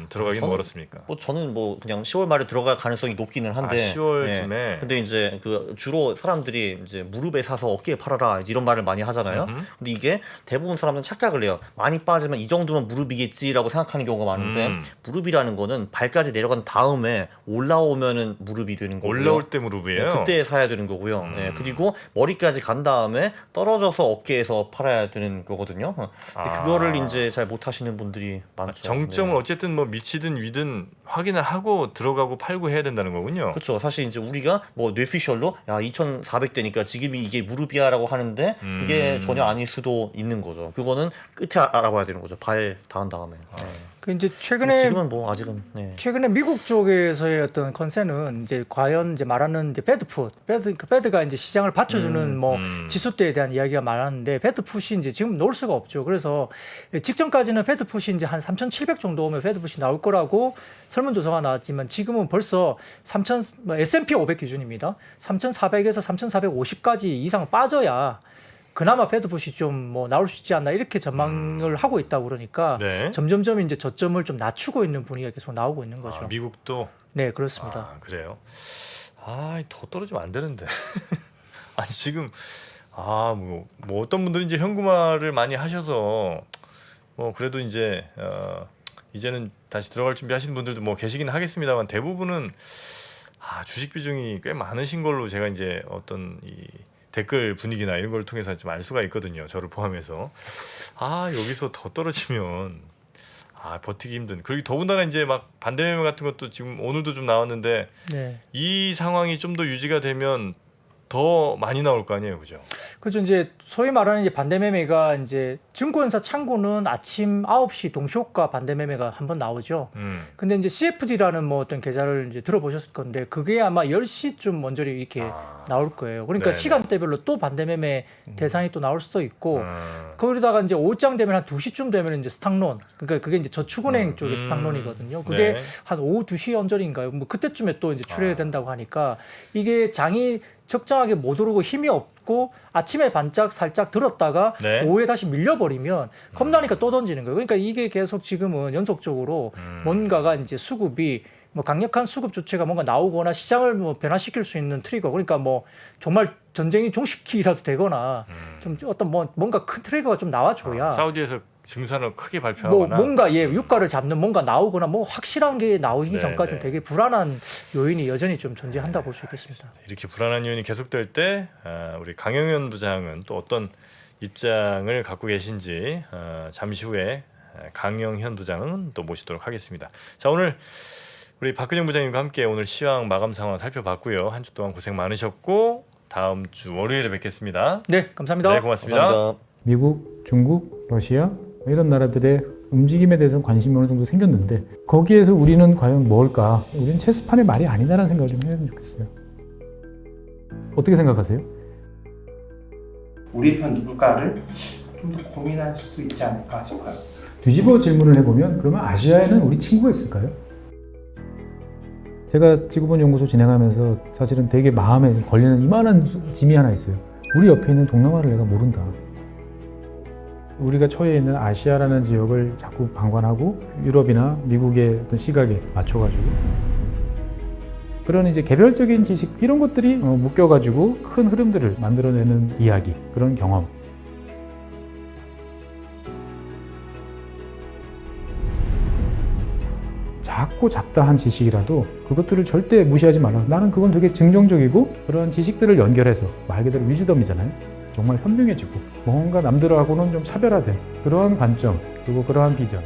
Speaker 1: 들어가긴
Speaker 3: 저는
Speaker 1: 멀었습니까?
Speaker 3: 뭐 저는 뭐 그냥 10월 말에 들어갈 가능성이 높기는 한데.
Speaker 1: 10월쯤에.
Speaker 3: 네. 근데 이제 그 주로 사람들이 이제 무릎에 사서 어깨에 팔아라 이런 말을 많이 하잖아요. 근데 이게 대부분 사람들은 착각을 해요. 많이 빠지면 이 정도면 무릎이겠지라고 생각하는 경우가 많은데 무릎이라는 거는 발까지 내려간 다음에 올라오면은 무릎이 되는 거고요.
Speaker 1: 올라올 때 무릎이에요.
Speaker 3: 네, 그때 사야 되는 거고요. 네, 그리고 머리까지 간 다음에 떨어져서 어깨에서 팔아야 되는 거거든요. 근데 그거를 이제 잘 못하시는 분들이 많죠.
Speaker 1: 정점을
Speaker 3: 네.
Speaker 1: 어쨌든 뭐 밑이든 위든 확인을 하고 들어가고 팔고 해야 된다는 거군요.
Speaker 3: 그렇죠. 사실 이제 우리가 뭐 뇌피셜로 야 2,400대니까 지금이 이게 무릎이야라고 하는데 그게 전혀 아닐 수도 있는 거죠. 그거는 끝에 알아봐야 되는 거죠. 발 닿은 다음에. 네.
Speaker 2: 그 이제 최근에
Speaker 3: 지금은 뭐 아직은 네.
Speaker 2: 최근에 미국 쪽에서의 어떤 컨센은 이제 과연 이제 말하는 이제 배드가 이제 시장을 받쳐주는 뭐 지수대에 대한 이야기가 많았는데 배드풋이 이제 지금 놓을 수가 없죠. 그래서 직전까지는 배드풋이 이제 한 3,700 정도 오면 배드풋이 나올 거라고 설문조사가 나왔지만 지금은 벌써 S&P 500 기준입니다. 3,400에서 3,450까지 이상 빠져야 그나마 배드풋이 좀 뭐 나올 수 있지 않나 이렇게 전망을 하고 있다고 그러니까
Speaker 1: 네.
Speaker 2: 점점점 이제 저점을 좀 낮추고 있는 분위기가 계속 나오고 있는 거죠.
Speaker 1: 미국도
Speaker 2: 네, 그렇습니다.
Speaker 1: 그래요. 더 떨어지면 안 되는데. 아니 지금 뭐 어떤 분들이 이제 현금화를 많이 하셔서 뭐 그래도 이제 이제는 다시 들어갈 준비하시는 분들도 뭐 계시긴 하겠습니다만 대부분은 주식 비중이 꽤 많으신 걸로 제가 이제 어떤 이 댓글 분위기나 이런 걸 통해서 좀 알 수가 있거든요. 저를 포함해서 여기서 더 떨어지면 버티기 힘든. 그리고 더군다나 이제 막 반대 매매 같은 것도 지금 오늘도 좀 나왔는데
Speaker 2: 네.
Speaker 1: 이 상황이 좀 더 유지가 되면 더 많이 나올 거 아니에요, 그죠?
Speaker 2: 그렇죠. 이제 소위 말하는 이제 반대 매매가 이제 증권사 창구는 아침 9시 동시효과 반대 매매가 한번 나오죠. 근데 이제 CFD라는 뭐 어떤 계좌를 이제 들어보셨을 건데 그게 아마 10시쯤 먼저 이렇게 나올 거예요. 그러니까
Speaker 1: 네네.
Speaker 2: 시간대별로 또 반대 매매 대상이 또 나올 수도 있고 거기다가 이제 오후장 되면 한 2시쯤 되면 이제 스탁론. 그러니까 그게 이제 저축은행 쪽의 스탁론이거든요. 그게
Speaker 1: 네.
Speaker 2: 한 오후 2시 언저리인가요? 뭐 그때쯤에 또 이제 출회가 된다고 하니까 이게 장이 적정하게 못 오르고 힘이 없고 아침에 반짝 살짝 들었다가
Speaker 1: 네.
Speaker 2: 오후에 다시 밀려버리면 겁나니까 또 던지는 거예요. 그러니까 이게 계속 지금은 연속적으로 뭔가가 이제 수급이 뭐 강력한 수급 주체가 뭔가 나오거나 시장을 뭐 변화시킬 수 있는 트리거. 그러니까 뭐 정말 전쟁이 종식기라도 되거나 좀 어떤 뭔가 큰 트리거가 좀 나와줘야
Speaker 1: 사우디에서 증산을 크게
Speaker 2: 뭐
Speaker 1: 발표하거나
Speaker 2: 뭔가 유가를 잡는 뭔가 나오거나 뭐 확실한 게 나오기
Speaker 1: 네,
Speaker 2: 전까지는
Speaker 1: 네.
Speaker 2: 되게 불안한 요인이 여전히 좀 존재한다 볼 수 있겠습니다.
Speaker 1: 이렇게 불안한 요인이 계속될 때 우리 강영현 부장은 또 어떤 입장을 갖고 계신지 잠시 후에 강영현 부장은 또 모시도록 하겠습니다. 자, 오늘 우리 박근영 부장님과 함께 오늘 시황 마감 상황 살펴봤고요. 한 주 동안 고생 많으셨고 다음 주 월요일에 뵙겠습니다.
Speaker 2: 네, 감사합니다.
Speaker 1: 네, 고맙습니다.
Speaker 3: 감사합니다.
Speaker 4: 미국, 중국, 러시아 이런 나라들의 움직임에 대해서 관심이 어느 정도 생겼는데 거기에서 우리는 과연 뭘까? 우리는 체스판의 말이 아니다라는 생각을 좀 해야 좋겠어요. 어떻게 생각하세요?
Speaker 5: 우리 편 누굴까를 좀 더 고민할 수 있지 않을까 싶어요.
Speaker 4: 뒤집어 질문을 해보면 그러면 아시아에는 우리 친구가 있을까요? 제가 지구본연구소 진행하면서 사실은 되게 마음에 걸리는 이만한 짐이 하나 있어요. 우리 옆에 있는 동남아를 내가 모른다. 우리가 처해 있는 아시아라는 지역을 자꾸 방관하고 유럽이나 미국의 어떤 시각에 맞춰가지고 그런 이제 개별적인 지식 이런 것들이 묶여가지고 큰 흐름들을 만들어내는 이야기, 그런 경험. 작고 잡다한 지식이라도 그것들을 절대 무시하지 말라. 나는 그건 되게 긍정적이고 그런 지식들을 연결해서 말 그대로 위즈덤이잖아요. 정말 현명해지고 뭔가 남들하고는 좀 차별화된 그러한 관점 그리고 그러한 비전